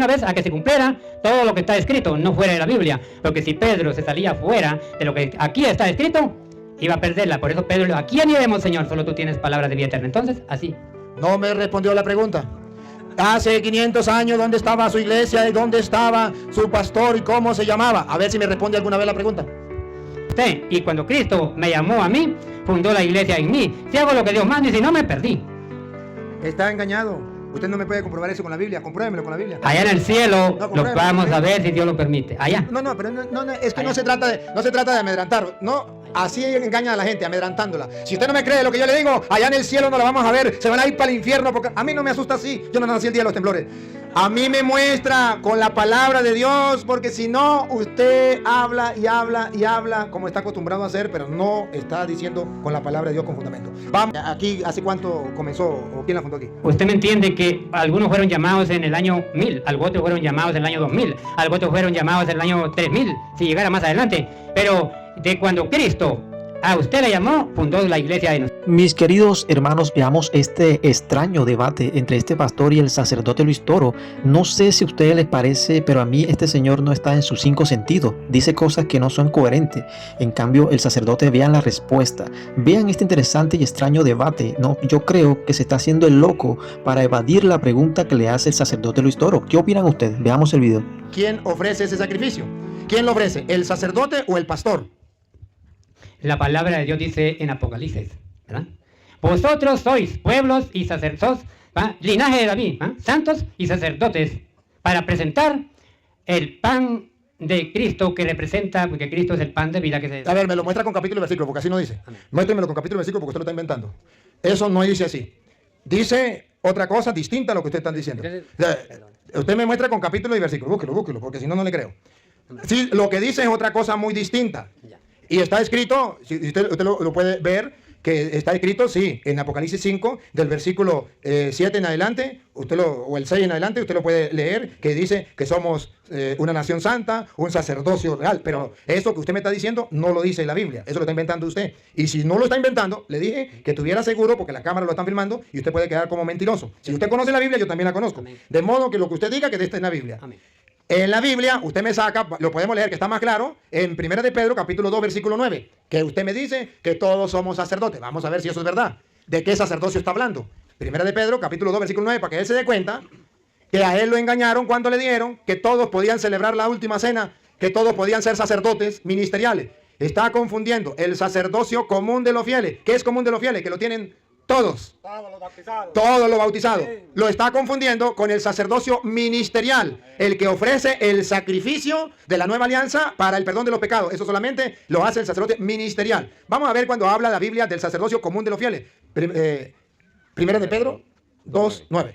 una vez a que se cumpliera todo lo que está escrito, no fuera de la Biblia. Porque si Pedro se salía fuera de lo que aquí está escrito, iba a perderla. Por eso Pedro, ¿a quién iremos, Señor? Solo tú tienes palabras de vida eterna. Entonces, así. No me respondió la pregunta. Hace 500 años, ¿dónde estaba su iglesia y dónde estaba su pastor y cómo se llamaba? A ver si me responde alguna vez la pregunta. Sí, y cuando Cristo me llamó a mí, fundó la iglesia en mí. Si hago lo que Dios manda y si no, me perdí. Está engañado. Usted no me puede comprobar eso con la Biblia. Compruébemelo con la Biblia. Allá en el cielo No, lo vamos a ver si Dios lo permite. Allá. No, pero es que Allá. no se trata de amedrantar. No, así engaña a la gente, amedrantándola. Si usted no me cree lo que yo le digo, allá en el cielo no la vamos a ver. Se van a ir para el infierno porque a mí no me asusta así. Yo no nací el día de los temblores. A mí me muestra con la palabra de Dios, porque si no, usted habla y habla y habla como está acostumbrado a hacer, pero no está diciendo con la palabra de Dios con fundamento. Vamos, aquí, ¿hace cuánto comenzó o quién la fundó aquí? Usted me entiende que algunos fueron llamados en el año 1000, algunos otros fueron llamados en el año 2000, algunos otros fueron llamados en el año 3000, si llegara más adelante. Pero de cuando Cristo a usted le llamó, fundó la iglesia de nosotros. Mis queridos hermanos, veamos este extraño debate entre este pastor y el sacerdote Luis Toro. No sé si a ustedes les parece, pero a mí este señor no está en sus 5 sentidos. Dice cosas que no son coherentes. En cambio, el sacerdote, vean la respuesta. Vean este interesante y extraño debate. No, yo creo que se está haciendo el loco para evadir la pregunta que le hace el sacerdote Luis Toro. ¿Qué opinan ustedes? Veamos el video. ¿Quién ofrece ese sacrificio? ¿Quién lo ofrece? ¿El sacerdote o el pastor? La palabra de Dios dice en Apocalipsis, ¿verdad? Vosotros sois pueblos y sacerdotes, linaje de David, santos y sacerdotes, para presentar el pan de Cristo que representa, porque Cristo es el pan de vida que se... A ver, me lo muestra con capítulo y versículo, porque así no dice. Muéstremelo con capítulo y versículo, porque usted lo está inventando. Eso no dice así. Dice otra cosa distinta a lo que usted está diciendo. Usted me muestra con capítulo y versículo. Búsquelo, porque si no, no le creo. Sí, lo que dice es otra cosa muy distinta. Y está escrito, si usted lo puede ver, que está escrito, sí, en Apocalipsis 5, del versículo 7 en adelante, o el 6 en adelante, usted lo puede leer, que dice que somos una nación santa, un sacerdocio real. Pero eso que usted me está diciendo no lo dice la Biblia, eso lo está inventando usted. Y si no lo está inventando, le dije que estuviera seguro, porque la cámara lo están filmando, y usted puede quedar como mentiroso. Si usted conoce la Biblia, yo también la conozco. Amén. De modo que lo que usted diga, que esté en la Biblia. Amén. En la Biblia, usted me saca, lo podemos leer que está más claro, en 1 de Pedro, capítulo 2, versículo 9, que usted me dice que todos somos sacerdotes. Vamos a ver si eso es verdad. ¿De qué sacerdocio está hablando? 1 de Pedro, capítulo 2, versículo 9, para que él se dé cuenta que a él lo engañaron cuando le dieron que todos podían celebrar la última cena, que todos podían ser sacerdotes ministeriales. Está confundiendo el sacerdocio común de los fieles. ¿Qué es común de los fieles? Que lo tienen todos. Todos los bautizados. Lo está confundiendo con el sacerdocio ministerial, el que ofrece el sacrificio de la nueva alianza para el perdón de los pecados. Eso solamente lo hace el sacerdote ministerial. Vamos a ver cuando habla la Biblia del sacerdocio común de los fieles. Primera de Pedro 2:9.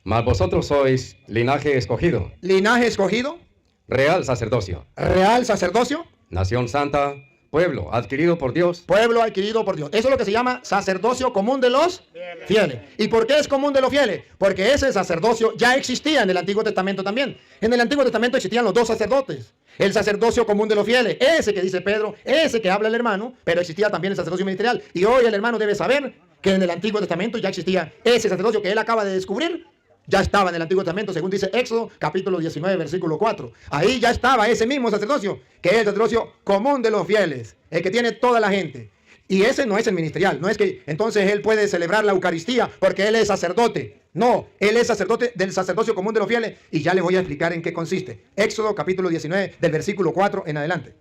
Mas vosotros sois linaje escogido, Linaje escogido, real sacerdocio, real sacerdocio, nación santa, pueblo adquirido por Dios, pueblo adquirido por Dios. Eso es lo que se llama sacerdocio común de los fieles. ¿Y por qué es común de los fieles? Porque ese sacerdocio ya existía en el Antiguo Testamento también. En el Antiguo Testamento existían los dos sacerdotes. El sacerdocio común de los fieles, ese que dice Pedro, ese que habla el hermano, pero existía también el sacerdocio ministerial. Y hoy el hermano debe saber que en el Antiguo Testamento ya existía ese sacerdocio que él acaba de descubrir. Ya estaba en el Antiguo Testamento, según dice Éxodo, capítulo 19, versículo 4. Ahí ya estaba ese mismo sacerdocio, que es el sacerdocio común de los fieles, el que tiene toda la gente. Y ese no es el ministerial, no es que entonces él puede celebrar la Eucaristía porque él es sacerdote. No, él es sacerdote del sacerdocio común de los fieles y ya le voy a explicar en qué consiste. Éxodo, capítulo 19, del versículo 4 en adelante.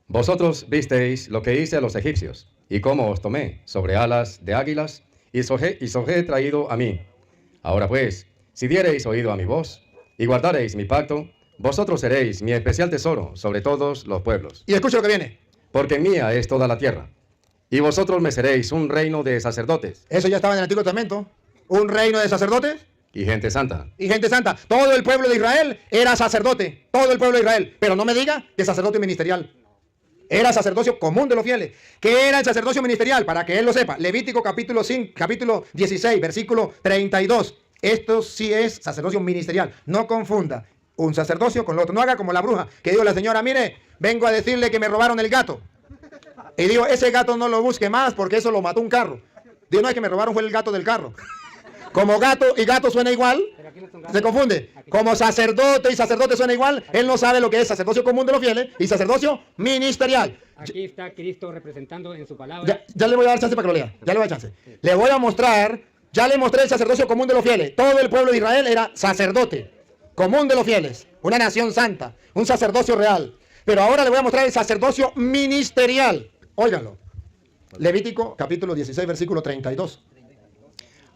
Vosotros visteis lo que hice a los egipcios, y cómo os tomé sobre alas de águilas, y os he traído a mí. Ahora pues, si diereis oído a mi voz, y guardareis mi pacto, vosotros seréis mi especial tesoro sobre todos los pueblos. Y escucha lo que viene. Porque mía es toda la tierra, y vosotros me seréis un reino de sacerdotes. Eso ya estaba en el Antiguo Testamento. Un reino de sacerdotes Y gente santa. y gente santa. Todo el pueblo de Israel era sacerdote. Todo el pueblo de Israel. Pero no me diga de sacerdote ministerial. Era sacerdocio común de los fieles. ¿Qué era el sacerdocio ministerial? Para que él lo sepa. Levítico capítulo 16, versículo 32. Esto sí es sacerdocio ministerial. No confunda un sacerdocio con lo otro. No haga como la bruja que dijo la señora, mire, vengo a decirle que me robaron el gato. Y digo, ese gato no lo busque más porque eso lo mató un carro. Digo, no, es que me robaron fue el gato del carro. Como gato y gato suena igual, se confunde. Como sacerdote y sacerdote suena igual, él no sabe lo que es sacerdocio común de los fieles y sacerdocio ministerial. Aquí está Cristo representando en su palabra. Ya le voy a dar chance para que lo lea. Ya le voy a dar chance. Le voy a mostrar, ya le mostré el sacerdocio común de los fieles. Todo el pueblo de Israel era sacerdote común de los fieles, una nación santa, un sacerdocio real. Pero ahora le voy a mostrar el sacerdocio ministerial. Óiganlo. Levítico capítulo 16, versículo 32.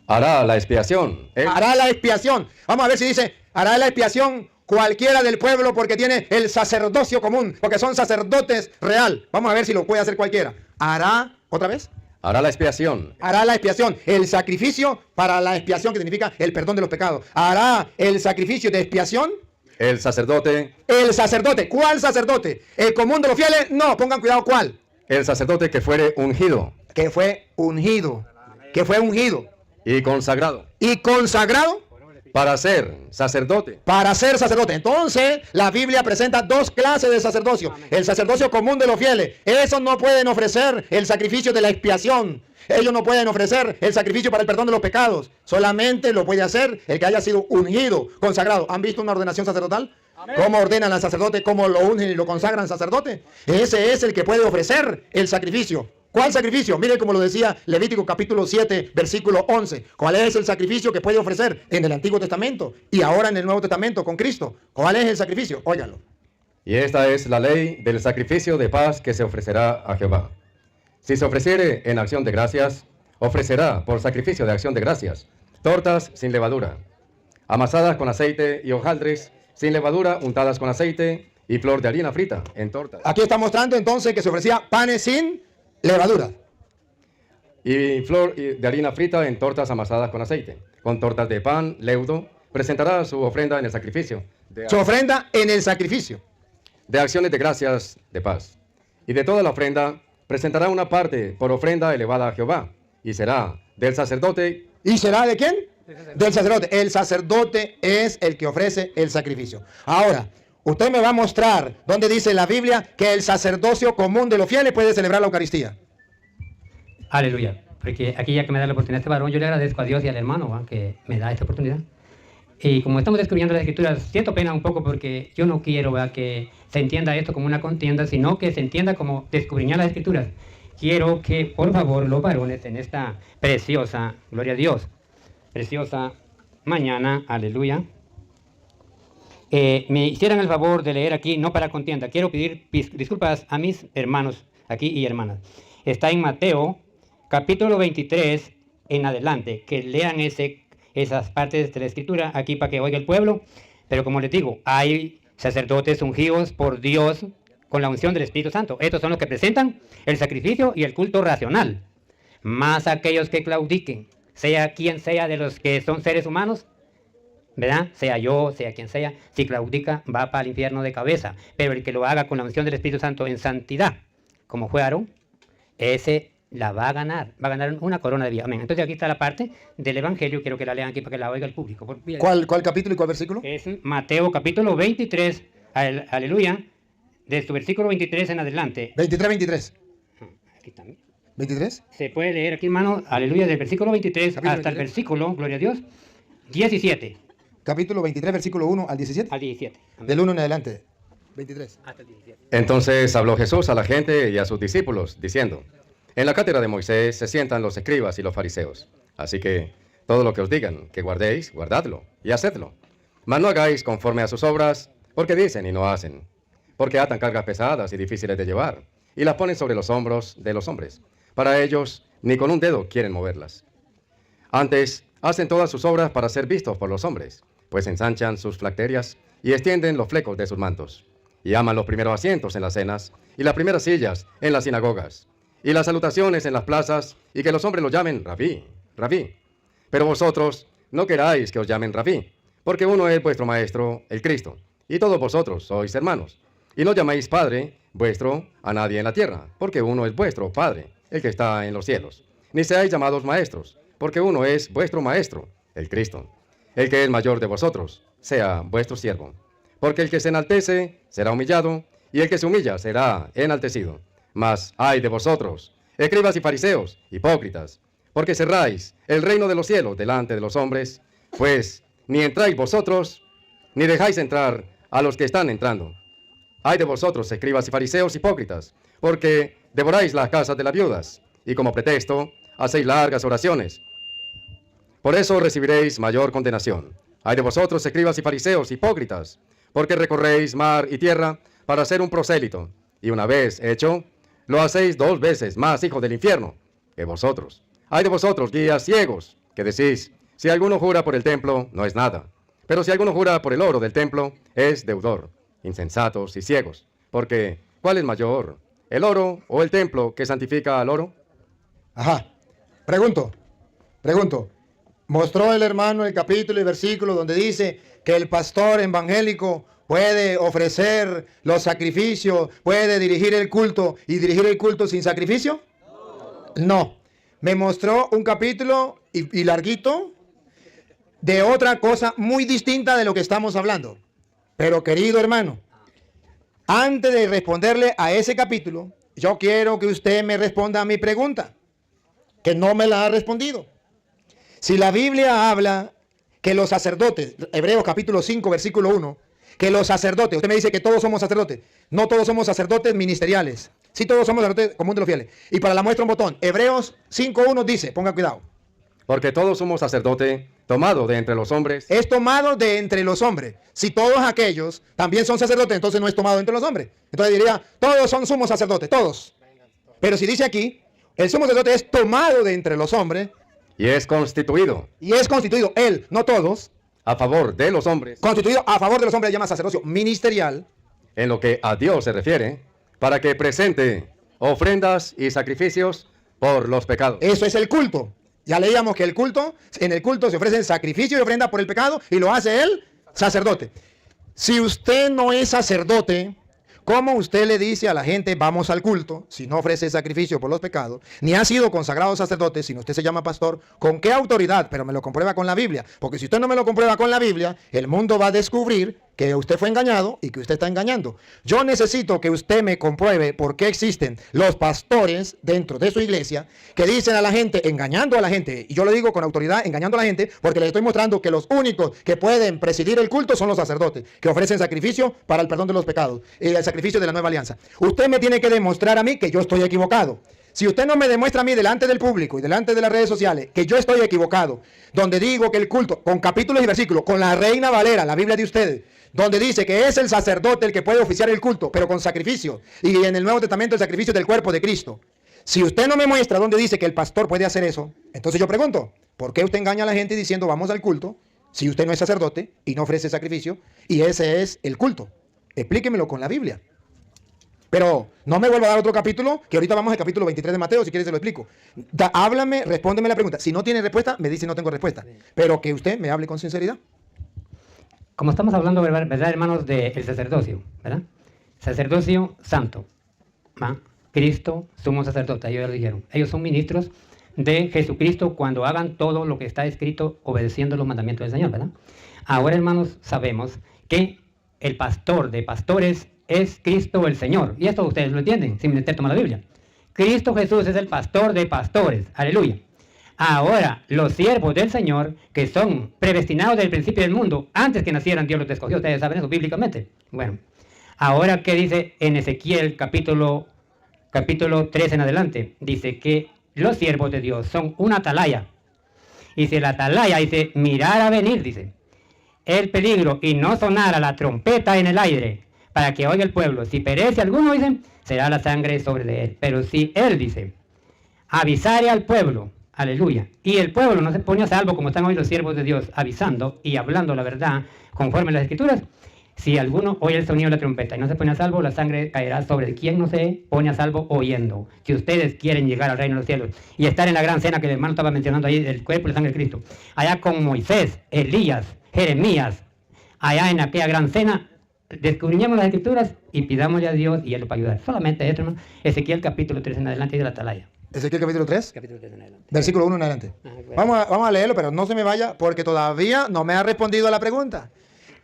Hará la expiación. Hará la expiación. Vamos a ver si dice, hará la expiación cualquiera del pueblo porque tiene el sacerdocio común, porque son sacerdotes real. Vamos a ver si lo puede hacer cualquiera. Hará, otra vez. Hará la expiación. Hará la expiación, el sacrificio para la expiación, que significa el perdón de los pecados. Hará el sacrificio de expiación. El sacerdote. El sacerdote. ¿Cuál sacerdote? ¿El común de los fieles? No, pongan cuidado, ¿cuál? El sacerdote que fuere ungido. Que fue ungido. Que fue ungido. Y consagrado. Y consagrado. Para ser sacerdote. Para ser sacerdote. Entonces, la Biblia presenta dos clases de sacerdocio. El sacerdocio común de los fieles. Esos no pueden ofrecer el sacrificio de la expiación. Ellos no pueden ofrecer el sacrificio para el perdón de los pecados. Solamente lo puede hacer el que haya sido ungido, consagrado. ¿Han visto una ordenación sacerdotal? ¿Cómo ordenan al sacerdote? ¿Cómo lo ungen y lo consagran sacerdote? Ese es el que puede ofrecer el sacrificio. ¿Cuál sacrificio? Mire como lo decía Levítico capítulo 7, versículo 11. ¿Cuál es el sacrificio que puede ofrecer en el Antiguo Testamento y ahora en el Nuevo Testamento con Cristo? ¿Cuál es el sacrificio? Óiganlo. Y esta es la ley del sacrificio de paz que se ofrecerá a Jehová. Si se ofreciere en acción de gracias, ofrecerá por sacrificio de acción de gracias tortas sin levadura, amasadas con aceite y hojaldres sin levadura, untadas con aceite y flor de harina frita en tortas. Aquí está mostrando entonces que se ofrecía panes sin levadura. Y flor de harina frita en tortas amasadas con aceite. Con tortas de pan, leudo, presentará su ofrenda en el sacrificio. Su ofrenda en el sacrificio. De acciones de gracias de paz. Y de toda la ofrenda presentará una parte por ofrenda elevada a Jehová. Y será del sacerdote. ¿Y será de quién? Del sacerdote. El sacerdote es el que ofrece el sacrificio. Ahora, usted me va a mostrar donde dice la Biblia que el sacerdocio común de los fieles puede celebrar la Eucaristía. Aleluya. Porque aquí ya que me da la oportunidad este varón, yo le agradezco a Dios y al hermano, ¿va?, que me da esta oportunidad. Y como estamos descubriendo las Escrituras, siento pena un poco porque yo no quiero, ¿va?, que se entienda esto como una contienda, sino que se entienda como descubriñar las Escrituras. Quiero que, por favor, los varones en esta preciosa, gloria a Dios, preciosa mañana, aleluya, me hicieran el favor de leer aquí, no para contienda. Quiero pedir disculpas a mis hermanos aquí y hermanas. Está en Mateo, capítulo 23 en adelante, que lean esas partes de la Escritura aquí para que oiga el pueblo. Pero como les digo, hay sacerdotes ungidos por Dios con la unción del Espíritu Santo. Estos son los que presentan el sacrificio y el culto racional. Más aquellos que claudiquen, sea quien sea de los que son seres humanos, ¿verdad? Sea yo, sea quien sea, si claudica va para el infierno de cabeza. Pero el que lo haga con la unción del Espíritu Santo en santidad, como fue Aarón, ese la va a ganar una corona de vida. Amén. Entonces aquí está la parte del Evangelio, quiero que la lean aquí para que la oiga el público. ¿Cuál capítulo y cuál versículo? Es Mateo capítulo 23, aleluya, de su versículo 23 en adelante. 23. Aquí también. ¿23? Se puede leer aquí, hermano, aleluya, del versículo 23 Capítulo hasta 23. el versículo, gloria a Dios, 17. Capítulo 23, versículo 1 al 17. Al 17. Amén. Del 1 en adelante. 23. Hasta el 17. Entonces habló Jesús a la gente y a sus discípulos, diciendo: En la cátedra de Moisés se sientan los escribas y los fariseos. Así que todo lo que os digan que guardéis, guardadlo y hacedlo. Mas no hagáis conforme a sus obras, porque dicen y no hacen. Porque atan cargas pesadas y difíciles de llevar, y las ponen sobre los hombros de los hombres. Para ellos, ni con un dedo quieren moverlas. Antes, hacen todas sus obras para ser vistos por los hombres, pues ensanchan sus flacterias y extienden los flecos de sus mantos. Y aman los primeros asientos en las cenas, y las primeras sillas en las sinagogas, y las salutaciones en las plazas, y que los hombres los llamen Rabí, Rabí. Pero vosotros no queráis que os llamen Rabí, porque uno es vuestro Maestro, el Cristo, y todos vosotros sois hermanos. Y no llaméis Padre vuestro a nadie en la tierra, porque uno es vuestro Padre, el que está en los cielos. Ni seáis llamados maestros, porque uno es vuestro Maestro, el Cristo. El que es mayor de vosotros, sea vuestro siervo. Porque el que se enaltece será humillado, y el que se humilla será enaltecido. Mas ay de vosotros, escribas y fariseos, hipócritas, porque cerráis el reino de los cielos delante de los hombres, pues ni entráis vosotros, ni dejáis entrar a los que están entrando. Ay de vosotros, escribas y fariseos hipócritas, porque devoráis las casas de las viudas, y como pretexto hacéis largas oraciones. Por eso recibiréis mayor condenación. Ay de vosotros, escribas y fariseos hipócritas, porque recorréis mar y tierra para ser un prosélito, y una vez hecho, lo hacéis 2 veces más hijos del infierno que vosotros. Ay de vosotros, guías ciegos, que decís, si alguno jura por el templo, no es nada. Pero si alguno jura por el oro del templo, es deudor. Insensatos y ciegos. Porque, ¿cuál es mayor? ¿El oro o el templo que santifica al oro? Ajá. Pregunto. Mostró el hermano el capítulo y versículo donde dice que el pastor evangélico puede ofrecer los sacrificios, puede dirigir el culto y dirigir el culto sin sacrificio? No. Me mostró un capítulo y larguito de otra cosa muy distinta de lo que estamos hablando. Pero querido hermano, antes de responderle a ese capítulo, yo quiero que usted me responda a mi pregunta, que no me la ha respondido. Si la Biblia habla que los sacerdotes, Hebreos capítulo 5, versículo 1, que los sacerdotes, usted me dice que todos somos sacerdotes, no todos somos sacerdotes ministeriales, sí todos somos sacerdotes común de los fieles. Y para la muestra un botón, Hebreos 5:1 dice, ponga cuidado. Porque todos somos sacerdote tomado de entre los hombres. Es tomado de entre los hombres. Si todos aquellos también son sacerdotes, entonces no es tomado de entre los hombres. Entonces diría, todos son sumos sacerdotes, todos. Pero si dice aquí, el sumo sacerdote es tomado de entre los hombres. Y es constituido. Y es constituido, él, no todos. A favor de los hombres. Constituido a favor de los hombres, se llama sacerdocio ministerial. En lo que a Dios se refiere, para que presente ofrendas y sacrificios por los pecados. Eso es el culto. Ya leíamos que en el culto se ofrecen sacrificio y ofrenda por el pecado y lo hace el sacerdote. Si usted no es sacerdote, ¿cómo usted le dice a la gente vamos al culto si no ofrece sacrificio por los pecados? Ni ha sido consagrado sacerdote, sino usted se llama pastor. ¿Con qué autoridad? Pero me lo comprueba con la Biblia. Porque si usted no me lo comprueba con la Biblia, el mundo va a descubrir que usted fue engañado y que usted está engañando. Yo necesito que usted me compruebe por qué existen los pastores dentro de su iglesia que dicen a la gente, engañando a la gente, y yo lo digo con autoridad, engañando a la gente, porque les estoy mostrando que los únicos que pueden presidir el culto son los sacerdotes, que ofrecen sacrificio para el perdón de los pecados, y el sacrificio de la nueva alianza. Usted me tiene que demostrar a mí que yo estoy equivocado. Si usted no me demuestra a mí delante del público y delante de las redes sociales que yo estoy equivocado, donde digo que el culto, con capítulos y versículos, con la Reina Valera, la Biblia de ustedes, donde dice que es el sacerdote el que puede oficiar el culto, pero con sacrificio, y en el Nuevo Testamento el sacrificio del cuerpo de Cristo. Si usted no me muestra donde dice que el pastor puede hacer eso, entonces yo pregunto, ¿por qué usted engaña a la gente diciendo vamos al culto si usted no es sacerdote y no ofrece sacrificio y ese es el culto? Explíquemelo con la Biblia. Pero no me vuelva a dar otro capítulo, que ahorita vamos al capítulo 23 de Mateo, si quieres se lo explico. Háblame, respóndeme la pregunta. Si no tiene respuesta, me dice no tengo respuesta. Pero que usted me hable con sinceridad. Como estamos hablando, ¿verdad, hermanos, del sacerdocio, ¿verdad? Sacerdocio santo. ¿Va? Cristo, sumo sacerdote, ellos ya lo dijeron. Ellos son ministros de Jesucristo cuando hagan todo lo que está escrito obedeciendo los mandamientos del Señor, ¿verdad? Ahora, hermanos, sabemos que el pastor de pastores es Cristo el Señor. Y esto ustedes lo entienden, sin meter tomar la Biblia. Cristo Jesús es el pastor de pastores. Aleluya. Ahora, los siervos del Señor, que son predestinados desde el principio del mundo, antes que nacieran, Dios los escogió. Ustedes saben eso bíblicamente. Bueno, ahora, ¿qué dice en Ezequiel capítulo 3 en adelante? Dice que los siervos de Dios son una atalaya. Dice, la atalaya, dice, mirar a venir, dice, el peligro y no sonara la trompeta en el aire, para que oiga el pueblo. Si perece alguno, dice, será la sangre sobre de él. Pero si él, dice, avisare al pueblo, aleluya, y el pueblo no se pone a salvo como están hoy los siervos de Dios, avisando y hablando la verdad conforme a las escrituras, si alguno oye el sonido de la trompeta y no se pone a salvo, la sangre caerá sobre quien no se pone a salvo oyendo. Si ustedes quieren llegar al reino de los cielos y estar en la gran cena que el hermano estaba mencionando ahí, el cuerpo y la sangre de Cristo, allá con Moisés, Elías, Jeremías, allá en aquella gran cena, descubrimiemos las escrituras y pidámosle a Dios y Él lo va a ayudar. Solamente esto, hermano. Ezequiel capítulo 3 en adelante y de la atalaya. Ezequiel capítulo 3. Capítulo 3 en adelante. Versículo 1 en adelante. Bueno. Vamos a leerlo, pero no se me vaya porque todavía no me ha respondido a la pregunta.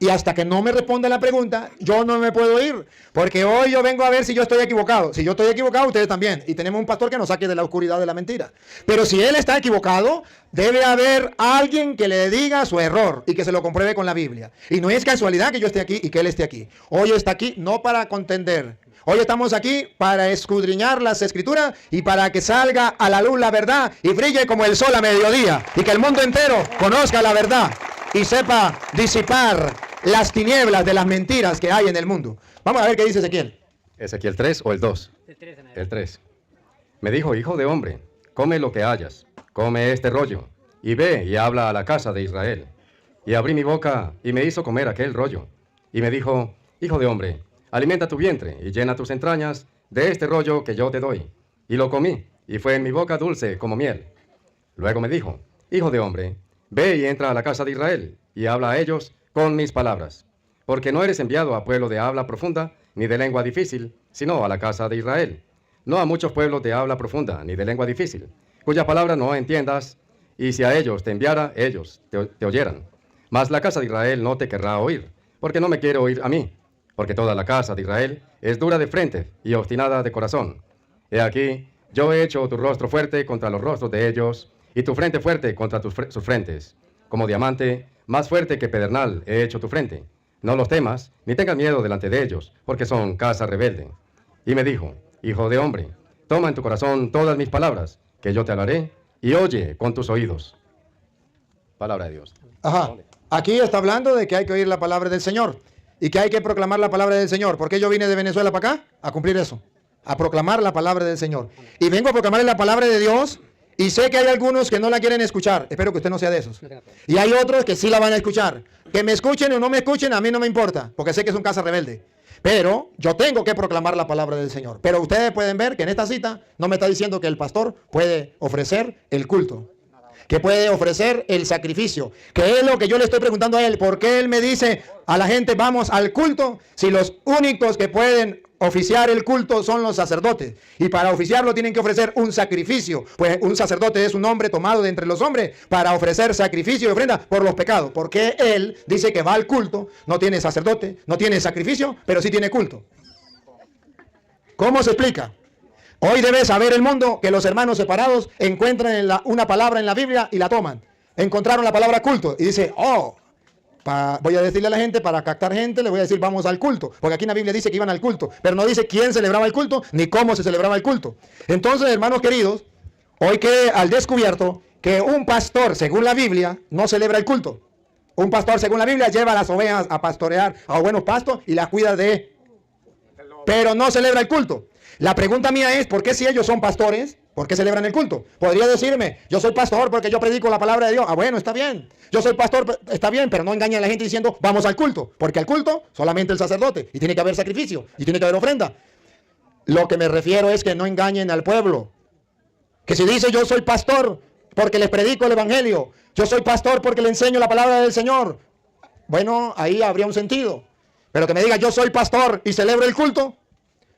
Y hasta que no me responda la pregunta, yo no me puedo ir. Porque hoy yo vengo a ver si yo estoy equivocado. Si yo estoy equivocado, ustedes también. Y tenemos un pastor que nos saque de la oscuridad de la mentira. Pero si él está equivocado, debe haber alguien que le diga su error y que se lo compruebe con la Biblia. Y no es casualidad que yo esté aquí y que él esté aquí. Hoy está aquí no para contender. Hoy estamos aquí para escudriñar las escrituras y para que salga a la luz la verdad y brille como el sol a mediodía. Y que el mundo entero conozca la verdad y sepa disipar las tinieblas de las mentiras que hay en el mundo. Vamos a ver qué dice Ezequiel. Ezequiel 3 o el 2. El 3. Me dijo, hijo de hombre, come lo que hayas, come este rollo, y ve y habla a la casa de Israel. Y abrí mi boca y me hizo comer aquel rollo. Y me dijo, hijo de hombre, alimenta tu vientre y llena tus entrañas de este rollo que yo te doy. Y lo comí, y fue en mi boca dulce como miel. Luego me dijo, hijo de hombre, ve y entra a la casa de Israel, y habla a ellos con mis palabras. Porque no eres enviado a pueblo de habla profunda, ni de lengua difícil, sino a la casa de Israel. No a muchos pueblos de habla profunda, ni de lengua difícil, cuya palabra no entiendas, y si a ellos te enviara, ellos te oyeran. Mas la casa de Israel no te querrá oír, porque no me quiere oír a mí, porque toda la casa de Israel es dura de frente y obstinada de corazón. He aquí, yo he hecho tu rostro fuerte contra los rostros de ellos, y tu frente fuerte contra sus frentes. Como diamante, más fuerte que pedernal, he hecho tu frente. No los temas, ni tengas miedo delante de ellos, porque son casa rebelde. Y me dijo, hijo de hombre, toma en tu corazón todas mis palabras, que yo te hablaré, y oye con tus oídos. Palabra de Dios. Ajá. Aquí está hablando de que hay que oír la palabra del Señor y que hay que proclamar la palabra del Señor. ¿Por qué yo vine de Venezuela para acá? A cumplir eso, a proclamar la palabra del Señor. Y vengo a proclamar la palabra de Dios. Y sé que hay algunos que no la quieren escuchar. Espero que usted no sea de esos. Y hay otros que sí la van a escuchar. Que me escuchen o no me escuchen, a mí no me importa. Porque sé que es un casa rebelde. Pero yo tengo que proclamar la palabra del Señor. Pero ustedes pueden ver que en esta cita no me está diciendo que el pastor puede ofrecer el culto. Que puede ofrecer el sacrificio. Que es lo que yo le estoy preguntando a él. ¿Por qué él me dice a la gente vamos al culto? Si los únicos que pueden oficiar el culto son los sacerdotes. Y para oficiarlo tienen que ofrecer un sacrificio. Pues un sacerdote es un hombre tomado de entre los hombres para ofrecer sacrificio y ofrenda por los pecados. Porque él dice que va al culto, no tiene sacerdote, no tiene sacrificio, pero sí tiene culto. ¿Cómo se explica? Hoy debe saber el mundo que los hermanos separados encuentran una palabra en la Biblia y la toman. Encontraron la palabra culto y dice, voy a decirle a la gente, para captar gente, le voy a decir vamos al culto. Porque aquí en la Biblia dice que iban al culto, pero no dice quién celebraba el culto, ni cómo se celebraba el culto. Entonces, hermanos queridos, hoy quede al descubierto que un pastor, según la Biblia, no celebra el culto. Un pastor, según la Biblia, lleva a las ovejas a pastorear a buenos pastos y las cuida pero no celebra el culto. La pregunta mía es, ¿por qué si ellos son pastores, por qué celebran el culto? Podría decirme, yo soy pastor porque yo predico la palabra de Dios. Bueno, está bien. Yo soy pastor, está bien, pero no engañe a la gente diciendo, vamos al culto. Porque al culto, solamente el sacerdote. Y tiene que haber sacrificio. Y tiene que haber ofrenda. Lo que me refiero es que no engañen al pueblo. Que si dice, yo soy pastor porque les predico el evangelio. Yo soy pastor porque le enseño la palabra del Señor. Bueno, ahí habría un sentido. Pero que me diga, yo soy pastor y celebro el culto.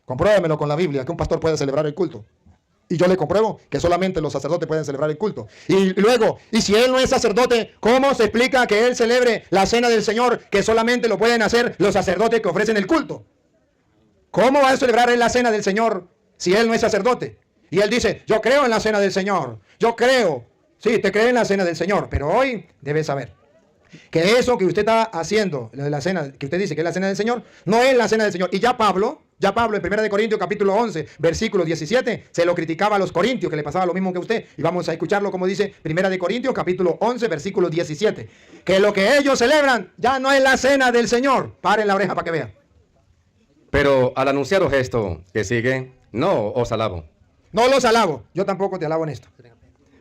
Compruébemelo con la Biblia, que un pastor puede celebrar el culto. Y yo le compruebo que solamente los sacerdotes pueden celebrar el culto. Y luego, y si él no es sacerdote, ¿cómo se explica que él celebre la cena del Señor, que solamente lo pueden hacer los sacerdotes que ofrecen el culto? ¿Cómo va a celebrar él la cena del Señor si él no es sacerdote? Y él dice, yo creo en la cena del Señor. Yo creo. Sí, te creo en la cena del Señor. Pero hoy debes saber que eso que usted está haciendo, la cena, que usted dice que es la cena del Señor, no es la cena del Señor. Y ya Pablo en 1 Corintios capítulo 11, versículo 17, se lo criticaba a los corintios, que le pasaba lo mismo que a usted. Y vamos a escucharlo como dice 1 Corintios capítulo 11, versículo 17. Que lo que ellos celebran ya no es la cena del Señor. Paren la oreja para que vean. Pero al anunciaros esto que sigue, no os alabo. No los alabo. Yo tampoco te alabo en esto.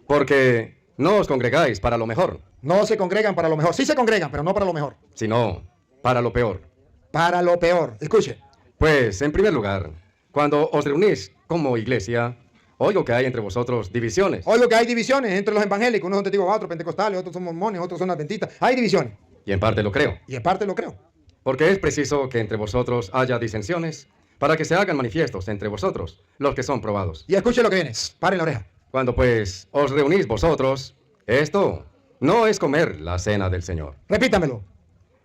Porque no os congregáis para lo mejor. No se congregan para lo mejor. Sí se congregan, pero no para lo mejor. Sino para lo peor. Para lo peor. Escuche. Pues, en primer lugar, cuando os reunís como iglesia, oigo que hay entre vosotros divisiones. Oigo que hay divisiones entre los evangélicos. Unos son testigos, otros pentecostales, otros son mormones, otros son adventistas. Hay divisiones. Y en parte lo creo. Y en parte lo creo. Porque es preciso que entre vosotros haya disensiones para que se hagan manifiestos entre vosotros los que son probados. Y escuche lo que viene. Paren la oreja. Cuando pues os reunís vosotros, esto no es comer la cena del Señor. Repítamelo.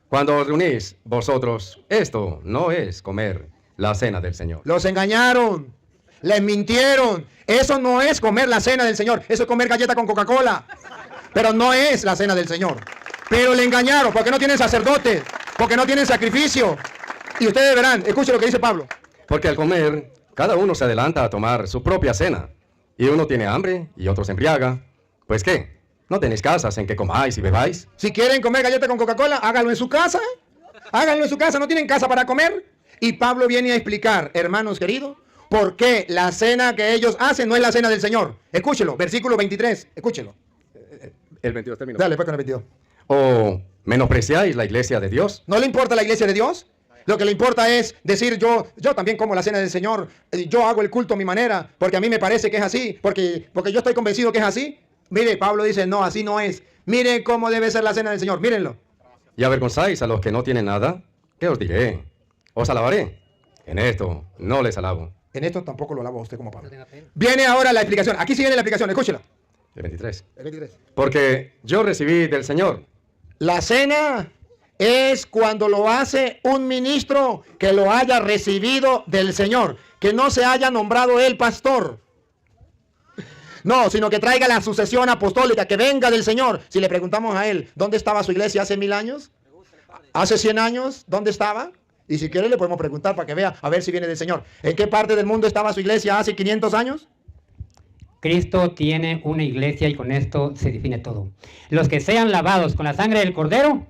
Cuando os reunís vosotros, esto no es comer la cena del Señor. Los engañaron, les mintieron. Eso no es comer la cena del Señor, eso es comer galleta con Coca-Cola. Pero no es la cena del Señor. Pero le engañaron porque no tienen sacerdote, porque no tienen sacrificio. Y ustedes verán, escuchen lo que dice Pablo. Porque al comer, cada uno se adelanta a tomar su propia cena. Y uno tiene hambre y otro se embriaga. Pues ¿qué? ¿No tenéis casas en que comáis y bebáis? Si quieren comer galleta con Coca-Cola, háganlo en su casa. Háganlo en su casa, no tienen casa para comer. Y Pablo viene a explicar, hermanos queridos, por qué la cena que ellos hacen no es la cena del Señor. Escúchelo, versículo 23, escúchelo. El 22 terminó. Dale, pues con el 22. ¿O menospreciáis la iglesia de Dios? ¿No le importa la iglesia de Dios? Lo que le importa es decir, yo también como la cena del Señor, yo hago el culto a mi manera, porque a mí me parece que es así, porque yo estoy convencido que es así. Mire, Pablo dice, no, así no es. Miren cómo debe ser la cena del Señor, mírenlo. ¿Y avergonzáis a los que no tienen nada? ¿Qué os diré? ¿Os alabaré? En esto no les alabo. En esto tampoco lo alaba usted como Pablo. Viene ahora la explicación, aquí sí viene la explicación, escúchela. El 23. El 23. Porque yo recibí del Señor. La cena es cuando lo hace un ministro que lo haya recibido del Señor, que no se haya nombrado el pastor. No, sino que traiga la sucesión apostólica, que venga del Señor. Si le preguntamos a él, ¿dónde estaba su iglesia hace 1000 años? ¿Hace 100 años? ¿Dónde estaba? Y si quiere le podemos preguntar para que vea, a ver si viene del Señor. ¿En qué parte del mundo estaba su iglesia hace 500 años? Cristo tiene una iglesia y con esto se define todo. Los que sean lavados con la sangre del Cordero,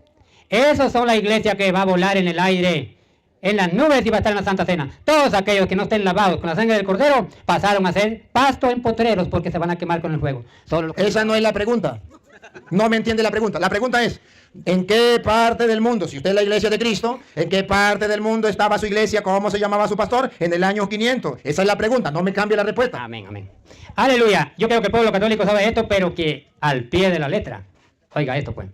esos son la iglesia que va a volar en el aire, en las nubes y va a estar en la Santa Cena. Todos aquellos que no estén lavados con la sangre del Cordero pasaron a ser pasto en potreros porque se van a quemar con el fuego. Esa no es la pregunta. No me entiende la pregunta. La pregunta es, ¿en qué parte del mundo, si usted es la iglesia de Cristo, en qué parte del mundo estaba su iglesia, cómo se llamaba su pastor? En el año 500. Esa es la pregunta, no me cambie la respuesta. Amén, amén. Aleluya. Yo creo que el pueblo católico sabe esto, pero que al pie de la letra. Oiga esto pues.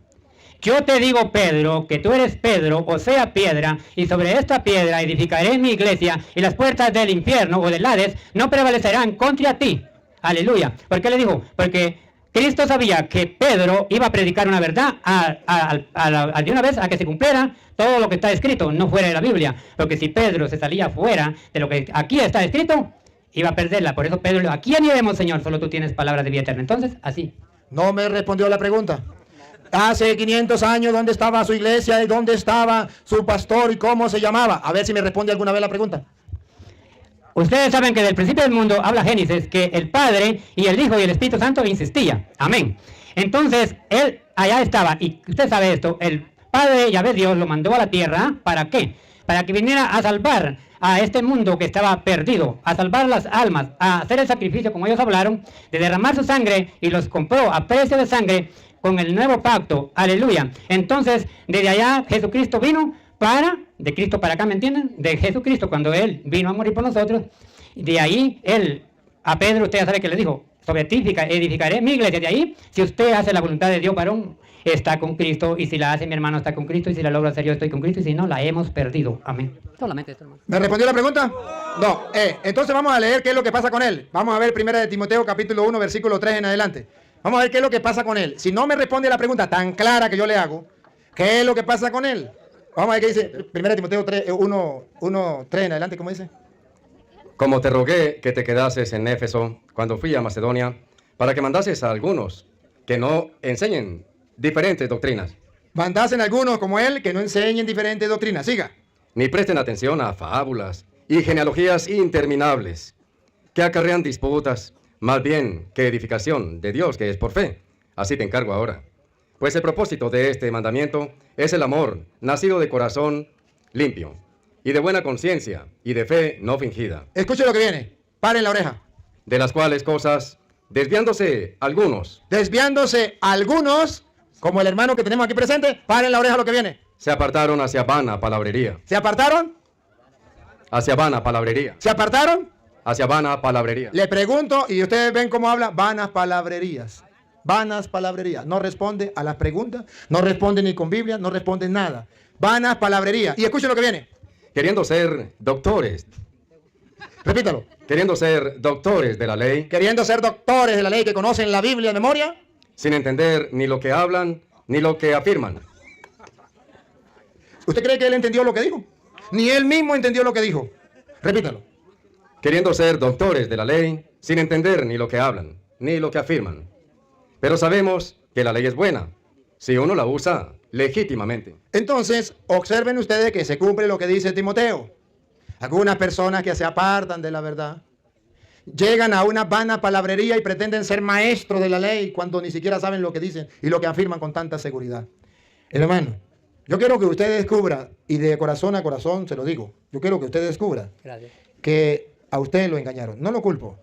Yo te digo, Pedro, que tú eres Pedro, o sea, piedra, y sobre esta piedra edificaré mi iglesia, y las puertas del infierno o del Hades no prevalecerán contra ti. Aleluya. ¿Por qué le dijo? Porque Cristo sabía que Pedro iba a predicar una verdad de una vez a que se cumpliera todo lo que está escrito, no fuera de la Biblia. Porque si Pedro se salía fuera de lo que aquí está escrito, iba a perderla. Por eso Pedro le dijo, ¿a quién iremos, Señor? Solo tú tienes palabras de vida eterna. Entonces, así. No me respondió la pregunta. Hace 500 años, ¿dónde estaba su iglesia y dónde estaba su pastor y cómo se llamaba? A ver si me responde alguna vez la pregunta. Ustedes saben que del principio del mundo habla Génesis, que el Padre y el Hijo y el Espíritu Santo insistía. Amén. Entonces, él allá estaba, y usted sabe esto, el Padre, Yahvé Dios, lo mandó a la tierra, ¿para qué? Para que viniera a salvar a este mundo que estaba perdido, a salvar las almas, a hacer el sacrificio, como ellos hablaron, de derramar su sangre, y los compró a precio de sangre con el nuevo pacto. Aleluya. Entonces, desde allá Jesucristo vino de Cristo para acá, ¿me entienden? De Jesucristo, cuando Él vino a morir por nosotros, de ahí Él, a Pedro, usted ya sabe que le dijo, sobre ti edificaré mi iglesia. De ahí, si usted hace la voluntad de Dios, varón, está con Cristo, y si la hace mi hermano, está con Cristo, y si la logra hacer yo, estoy con Cristo, y si no, la hemos perdido. Amén. Solamente esto, hermano. ¿Me respondió la pregunta? No. Entonces vamos a leer qué es lo que pasa con él. Vamos a ver 1 Timoteo capítulo 1, versículo 3 en adelante. Vamos a ver qué es lo que pasa con él. Si no me responde a la pregunta tan clara que yo le hago, ¿qué es lo que pasa con él? Vamos a ver qué dice 1 Timoteo 1, 3 en adelante, ¿cómo dice? Como te rogué que te quedases en Éfeso cuando fui a Macedonia, para que mandases a algunos que no enseñen diferentes doctrinas, Mandasen algunos como él que no enseñen diferentes doctrinas. Siga. ni presten atención a fábulas y genealogías interminables, que acarrean disputas, más bien que edificación de Dios, que es por fe. Así te encargo ahora. Pues el propósito de este mandamiento es el amor, nacido de corazón limpio, y de buena conciencia, y de fe no fingida. Escuche lo que viene. Paren la oreja. De las cuales cosas, desviándose algunos, Desviándose algunos, como el hermano que tenemos aquí presente, paren la oreja a lo que viene. se apartaron hacia vana palabrería. ¿Se apartaron? Hacia vana palabrería. ¿Se apartaron? Hacia vana palabrería. Le pregunto, y ustedes ven cómo habla, vanas palabrerías. Vanas palabrerías. No responde a las preguntas, no responde ni con Biblia, no responde nada. Vanas palabrerías. Y escuchen lo que viene. Queriendo ser doctores. Repítalo. Queriendo ser doctores de la ley, Queriendo ser doctores de la ley que conocen la Biblia de memoria, sin entender ni lo que hablan ni lo que afirman. ¿Usted cree que él entendió lo que dijo? Ni él mismo entendió lo que dijo. Repítalo. Queriendo ser doctores de la ley, sin entender ni lo que hablan, ni lo que afirman. Pero sabemos que la ley es buena, si uno la usa legítimamente. Entonces, observen ustedes que se cumple lo que dice Timoteo. Algunas personas que se apartan de la verdad llegan a una vana palabrería y pretenden ser maestros de la ley cuando ni siquiera saben lo que dicen y lo que afirman con tanta seguridad. Hermano, yo quiero que usted descubra, y de corazón a corazón se lo digo, yo quiero que usted descubra que a usted lo engañaron. No lo culpo,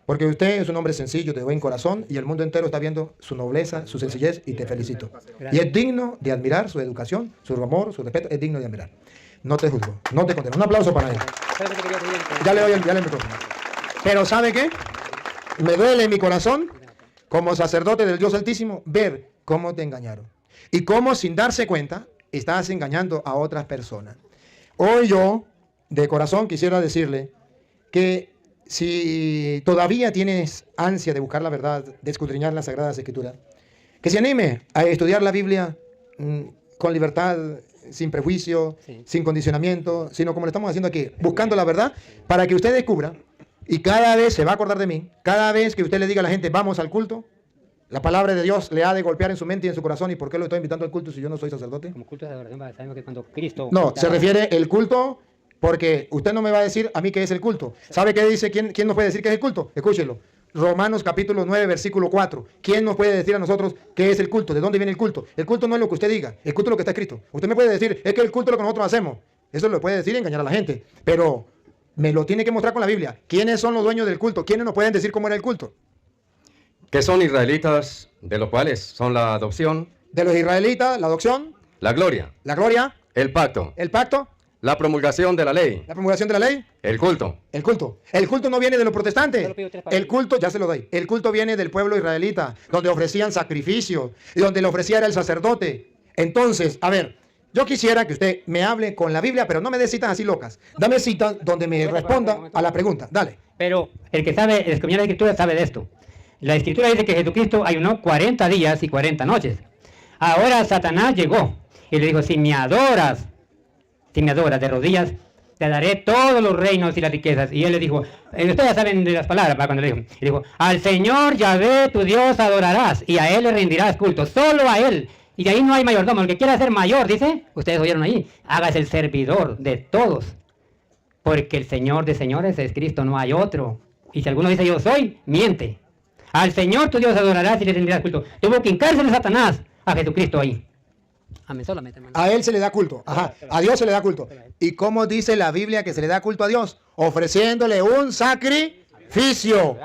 porque usted es un hombre sencillo, de buen corazón, y el mundo entero está viendo su nobleza, su sencillez, y te felicito. Y es digno de admirar su educación, su amor, su respeto, es digno de admirar. No te juzgo, no te condeno. Un aplauso para él. Ya le doy el micrófono. Pero ¿sabe qué? Me duele en mi corazón, como sacerdote del Dios Altísimo, ver cómo te engañaron. Y cómo sin darse cuenta, estás engañando a otras personas. Hoy yo, de corazón, quisiera decirle que si todavía tienes ansia de buscar la verdad, de escudriñar las Sagradas Escrituras, que se anime a estudiar la Biblia con libertad, sin prejuicio, sin condicionamiento, sino como lo estamos haciendo aquí, buscando la verdad, para que usted descubra, y cada vez se va a acordar de mí, cada vez que usted le diga a la gente, vamos al culto, la palabra de Dios le ha de golpear en su mente y en su corazón. ¿Y por qué lo estoy invitando al culto si yo no soy sacerdote? Como culto de adoración, sabemos que cuando Cristo... No, se refiere el culto, porque usted no me va a decir a mí qué es el culto. ¿Sabe qué dice? ¿Quién nos puede decir qué es el culto? Escúchelo. Romanos capítulo 9, versículo 4. ¿Quién nos puede decir a nosotros qué es el culto? ¿De dónde viene el culto? El culto no es lo que usted diga, el culto es lo que está escrito. Usted me puede decir, es que el culto es lo que nosotros hacemos. Eso lo puede decir y engañar a la gente. Pero me lo tiene que mostrar con la Biblia. ¿Quiénes son los dueños del culto? ¿Quiénes nos pueden decir cómo era el culto? Que son israelitas, de los cuales son la adopción, De los israelitas, la adopción, la gloria, la gloria, el pacto, el pacto, la promulgación de la ley, la promulgación de la ley, el culto. el culto. El culto no viene de los protestantes. Solo pido 3 palabras. El culto, ya se lo doy. El culto viene del pueblo israelita, donde ofrecían sacrificios y donde le ofrecía era el sacerdote. Entonces, a ver, yo quisiera que usted me hable con la Biblia, pero no me dé citas así locas. Dame citas donde me responda a la pregunta. Dale. Pero el que sabe escudriñar la Escritura sabe de esto. La Escritura dice que Jesucristo ayunó 40 días y 40 noches. Ahora Satanás llegó y le dijo, si me adoras de rodillas, te daré todos los reinos y las riquezas. Y él le dijo, ustedes ya saben de las palabras, para cuando le dijo, y dijo, al Señor Yahvé tu Dios adorarás y a él le rendirás culto, solo a él. Y de ahí no hay mayordomo. El que quiera ser mayor, dice, ustedes oyeron ahí, hágase el servidor de todos. Porque el Señor de señores es Cristo, no hay otro. Y si alguno dice yo soy, miente. Al Señor tu Dios adorarás y le rendirás culto. Tuvo que hincársele Satanás a Jesucristo ahí. Amén, solamente, hermano. A él se le da culto. Ajá. A Dios se le da culto. ¿Y cómo dice la Biblia que se le da culto a Dios? Ofreciéndole un sacrificio.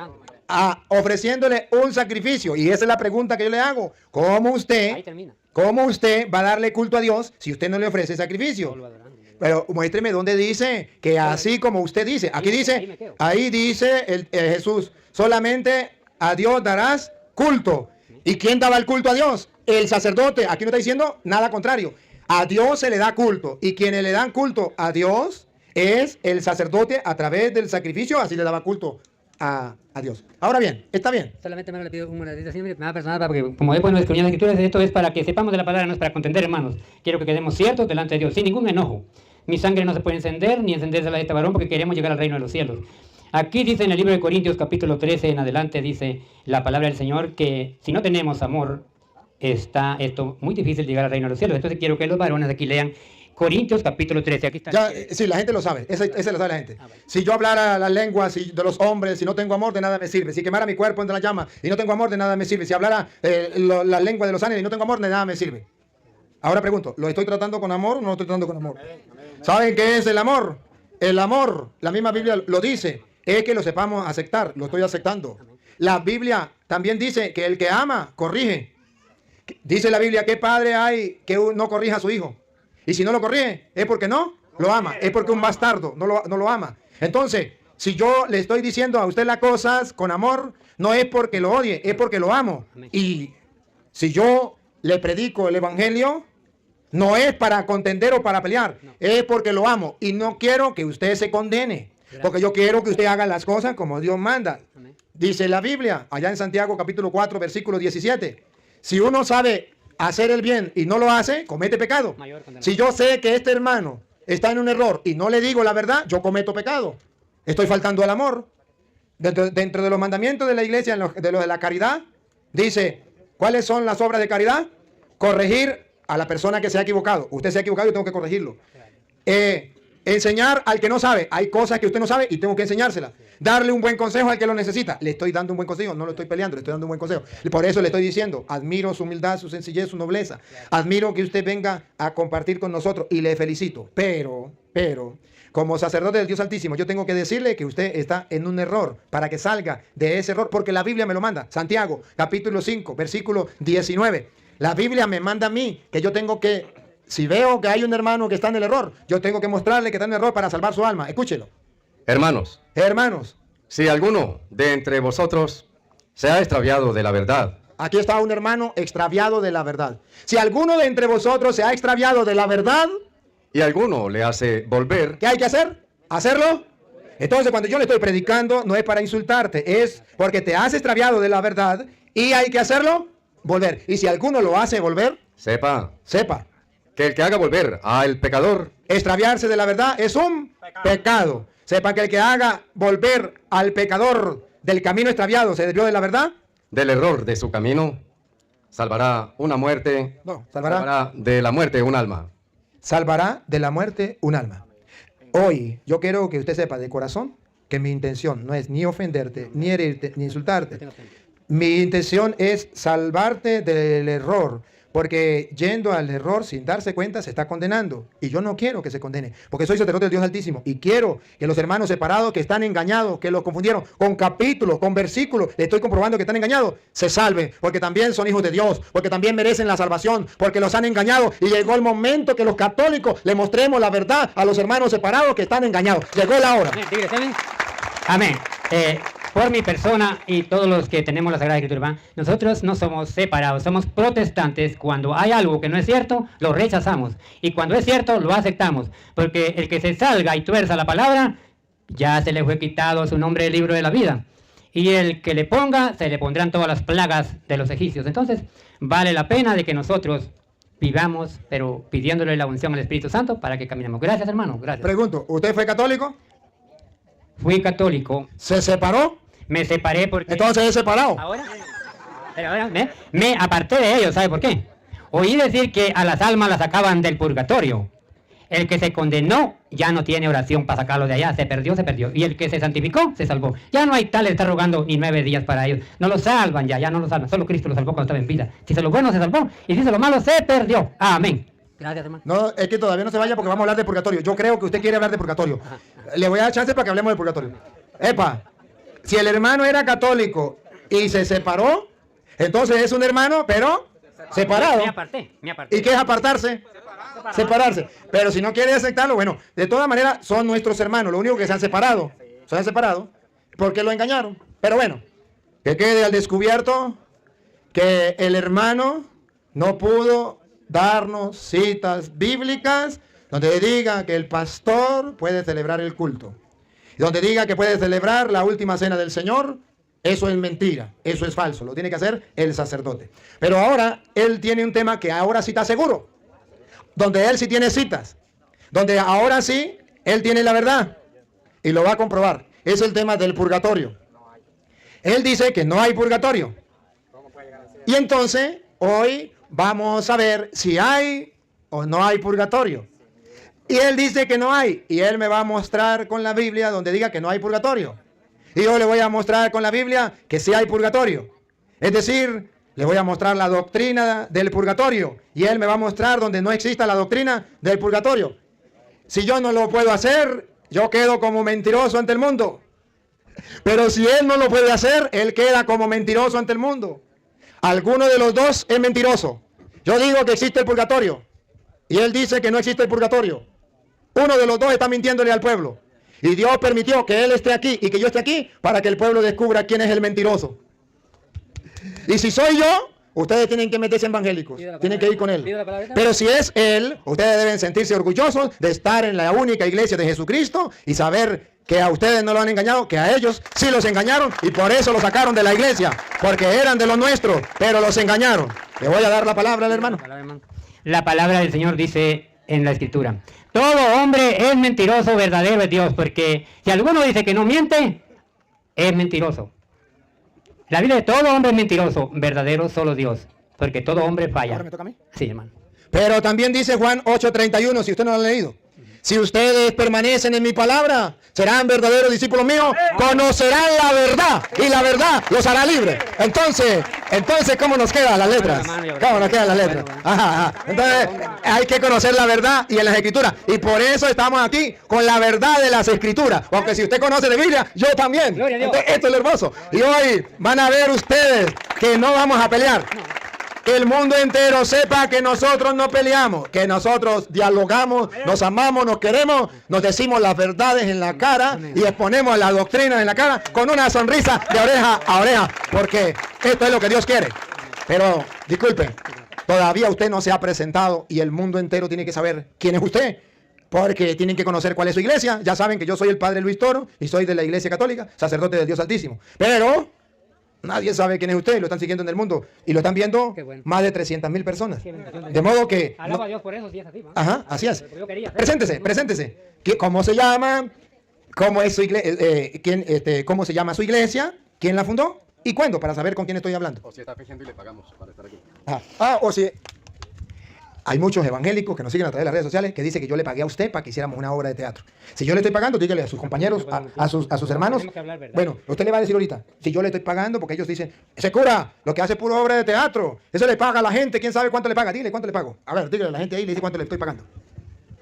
Ofreciéndole un sacrificio. Y esa es la pregunta que yo le hago. ¿Cómo Ahí termina. usted va a darle culto a Dios si usted no le ofrece sacrificio? Pero muéstreme dónde dice que así como usted dice. Aquí dice, ahí dice Jesús, solamente a Dios darás culto. ¿Y quién daba el culto a Dios? El sacerdote. Aquí no está diciendo nada contrario. A Dios se le da culto. Y quienes le dan culto a Dios es el sacerdote a través del sacrificio. Así le daba culto a Dios. Ahora bien, está bien. Solamente, hermano, le pido una meditación nada personal, porque como he puesto escudriñar las Escrituras, esto es para que sepamos de la palabra, no es para contender, hermanos. Quiero que quedemos ciertos delante de Dios, sin ningún enojo. Mi sangre no se puede encender, ni encenderse la de este varón, porque queremos llegar al reino de los cielos. Aquí dice en el libro de Corintios, capítulo 13 en adelante, dice la palabra del Señor, que si no tenemos amor, está esto muy difícil llegar al reino de los cielos. Entonces quiero que los varones aquí lean Corintios, capítulo 13. Aquí está. Ya, sí, la gente lo sabe. Ese lo sabe la gente. Bueno. Si yo hablara las lenguas de los hombres, si no tengo amor, de nada me sirve. Si quemara mi cuerpo entre la llama y no tengo amor, de nada me sirve. Si hablara la lengua de los ángeles y no tengo amor, de nada me sirve. Ahora pregunto, ¿lo estoy tratando con amor o no lo estoy tratando con amor? ¿Saben qué es el amor? El amor, la misma Biblia lo dice, es que lo sepamos aceptar. Lo estoy aceptando. La Biblia también dice que el que ama, corrige. Dice la Biblia, ¿qué padre hay que no corrija a su hijo? Y si no lo corrige, es porque no lo ama. Es porque un bastardo no lo ama. Entonces, si yo le estoy diciendo a usted las cosas con amor, no es porque lo odie, es porque lo amo. Y si yo le predico el evangelio, no es para contender o para pelear, es porque lo amo. Y no quiero que usted se condene, porque yo quiero que usted haga las cosas como Dios manda. Dice la Biblia, allá en Santiago capítulo 4, versículo 17. Si uno sabe hacer el bien y no lo hace, comete pecado. Si yo sé que este hermano está en un error y no le digo la verdad, yo cometo pecado. Estoy faltando al amor. Dentro de los mandamientos de la iglesia, de lo de la caridad, dice, ¿cuáles son las obras de caridad? Corregir a la persona que se ha equivocado. Usted se ha equivocado y yo tengo que corregirlo. Enseñar al que no sabe. Hay cosas que usted no sabe y tengo que enseñárselas. Darle un buen consejo al que lo necesita. Le estoy dando un buen consejo, no lo estoy peleando, le estoy dando un buen consejo. Y por eso le estoy diciendo, admiro su humildad, su sencillez, su nobleza. Admiro que usted venga a compartir con nosotros y le felicito. Pero, como sacerdote del Dios Altísimo, yo tengo que decirle que usted está en un error para que salga de ese error, porque la Biblia me lo manda. Santiago, capítulo 5, versículo 19. La Biblia me manda a mí que yo tengo que, si veo que hay un hermano que está en el error, yo tengo que mostrarle que está en el error para salvar su alma. Escúchelo. Hermanos, si alguno de entre vosotros se ha extraviado de la verdad. Aquí está un hermano extraviado de la verdad. Si alguno de entre vosotros se ha extraviado de la verdad, y alguno le hace volver, ¿qué hay que hacer? ¿Hacerlo? Entonces, cuando yo le estoy predicando, no es para insultarte, es porque te has extraviado de la verdad y hay que hacerlo, volver. Y si alguno lo hace volver, sepa que el que haga volver al pecador, extraviarse de la verdad es un pecado. Sepa que el que haga volver al pecador del camino extraviado, se desvió de la verdad, del error de su camino, salvará una muerte, salvará de la muerte un alma. Salvará de la muerte un alma. Hoy yo quiero que usted sepa de corazón que mi intención no es ni ofenderte, ni herirte, ni insultarte. Mi intención es salvarte del error, porque yendo al error sin darse cuenta se está condenando. Y yo no quiero que se condene, porque soy sacerdote del Dios Altísimo y quiero que los hermanos separados que están engañados, que los confundieron con capítulos, con versículos, le estoy comprobando que están engañados, se salven, porque también son hijos de Dios, porque también merecen la salvación, porque los han engañado. Y llegó el momento que los católicos le mostremos la verdad a los hermanos separados que están engañados. Llegó la hora. Amén. Por mi persona y todos los que tenemos la Sagrada Escritura, nosotros no somos separados, somos protestantes. Cuando hay algo que no es cierto, lo rechazamos. Y cuando es cierto, lo aceptamos. Porque el que se salga y tuerza la palabra, ya se le fue quitado su nombre del libro de la vida. Y el que le ponga, se le pondrán todas las plagas de los egipcios. Entonces, vale la pena de que nosotros vivamos, pero pidiéndole la unción al Espíritu Santo para que caminemos. Gracias, hermano. Gracias. Pregunto, ¿usted fue católico? Fui católico. ¿Se separó? Me separé porque... Entonces es separado. Pero ahora me aparté de ellos. ¿Sabe por qué? Oí decir que a las almas las sacaban del purgatorio. El que se condenó ya no tiene oración para sacarlo de allá. Se perdió. Y el que se santificó, se salvó. Ya no hay tal de estar rogando ni 9 días para ellos. No lo salvan ya no lo salvan. Solo Cristo lo salvó cuando estaba en vida. Si hizo lo bueno, se salvó. Y si hizo lo malo, se perdió. Amén. Gracias, hermano. No, es que todavía no se vaya porque vamos a hablar de purgatorio. Yo creo que usted quiere hablar de purgatorio. Le voy a dar chance para que hablemos de purgatorio. Epa, si el hermano era católico y se separó, entonces es un hermano, pero separado. Me aparté. ¿Y qué es apartarse? Separarse. Pero si no quiere aceptarlo, bueno, de todas maneras son nuestros hermanos. Lo único que se han separado. Se han separado porque lo engañaron. Pero bueno, que quede al descubierto que el hermano no pudo darnos citas bíblicas donde diga que el pastor puede celebrar el culto, donde diga que puede celebrar la última cena del Señor. Eso es mentira, eso es falso, lo tiene que hacer el sacerdote. Pero ahora él tiene un tema que ahora sí está seguro, donde él sí tiene citas, donde ahora sí él tiene la verdad y lo va a comprobar. Es el tema del purgatorio. Él dice que no hay purgatorio. Y entonces hoy vamos a ver si hay o no hay purgatorio. Y él dice que no hay. Y él me va a mostrar con la Biblia donde diga que no hay purgatorio. Y yo le voy a mostrar con la Biblia que sí hay purgatorio. Es decir, le voy a mostrar la doctrina del purgatorio. Y él me va a mostrar donde no exista la doctrina del purgatorio. Si yo no lo puedo hacer, yo quedo como mentiroso ante el mundo. Pero si él no lo puede hacer, él queda como mentiroso ante el mundo. Alguno de los dos es mentiroso. Yo digo que existe el purgatorio y él dice que no existe el purgatorio. Uno de los dos está mintiéndole al pueblo. Y Dios permitió que él esté aquí y que yo esté aquí para que el pueblo descubra quién es el mentiroso. Y si soy yo, ustedes tienen que meterse evangélicos. Tienen que ir con él. Pero si es él, ustedes deben sentirse orgullosos de estar en la única iglesia de Jesucristo y saber que a ustedes no lo han engañado, que a ellos sí los engañaron y por eso los sacaron de la iglesia, porque eran de los nuestros, pero los engañaron. Le voy a dar la palabra al hermano. La palabra del Señor dice en la Escritura: todo hombre es mentiroso, verdadero es Dios, porque si alguno dice que no miente, es mentiroso. La Biblia dice: todo hombre es mentiroso, verdadero solo Dios, porque todo hombre falla. ¿Ahora me toca a mí? Sí, hermano. Pero también dice Juan 8:31, si usted no lo ha leído. Si ustedes permanecen en mi palabra, serán verdaderos discípulos míos, conocerán la verdad y la verdad los hará libres. Entonces, ¿cómo nos quedan las letras? ¿Cómo nos quedan las letras? Ajá. Entonces, hay que conocer la verdad y en las escrituras. Y por eso estamos aquí con la verdad de las escrituras. Porque si usted conoce de Biblia, yo también. Entonces, esto es lo hermoso. Y hoy van a ver ustedes que no vamos a pelear. Que el mundo entero sepa que nosotros no peleamos, que nosotros dialogamos, nos amamos, nos queremos, nos decimos las verdades en la cara y exponemos la doctrina en la cara con una sonrisa de oreja a oreja, porque esto es lo que Dios quiere. Pero, disculpe, todavía usted no se ha presentado y el mundo entero tiene que saber quién es usted. Porque tienen que conocer cuál es su iglesia. Ya saben que yo soy el padre Luis Toro y soy de la iglesia católica, sacerdote del Dios Altísimo. Pero nadie sabe quién es usted, lo están siguiendo en el mundo y lo están viendo más de 300,000 personas. De modo que... Alaba a Dios por eso, si es así, ¿no? Ajá, así es. Preséntese. ¿Cómo se llama? ¿Cómo es su iglesia? ¿Cómo se llama su iglesia? ¿Quién la fundó? ¿Y cuándo? Para saber con quién estoy hablando. O si está fingiendo y le pagamos para estar aquí. O si... Hay muchos evangélicos que nos siguen a través de las redes sociales que dicen que yo le pagué a usted para que hiciéramos una obra de teatro. Si yo le estoy pagando, dígale a sus compañeros, a sus hermanos. Bueno, usted le va a decir ahorita, si yo le estoy pagando, porque ellos dicen, ese cura, lo que hace es pura obra de teatro. Eso le paga a la gente, ¿quién sabe cuánto le paga? Dile, ¿cuánto le pago? A ver, dígale a la gente ahí, le dice cuánto le estoy pagando.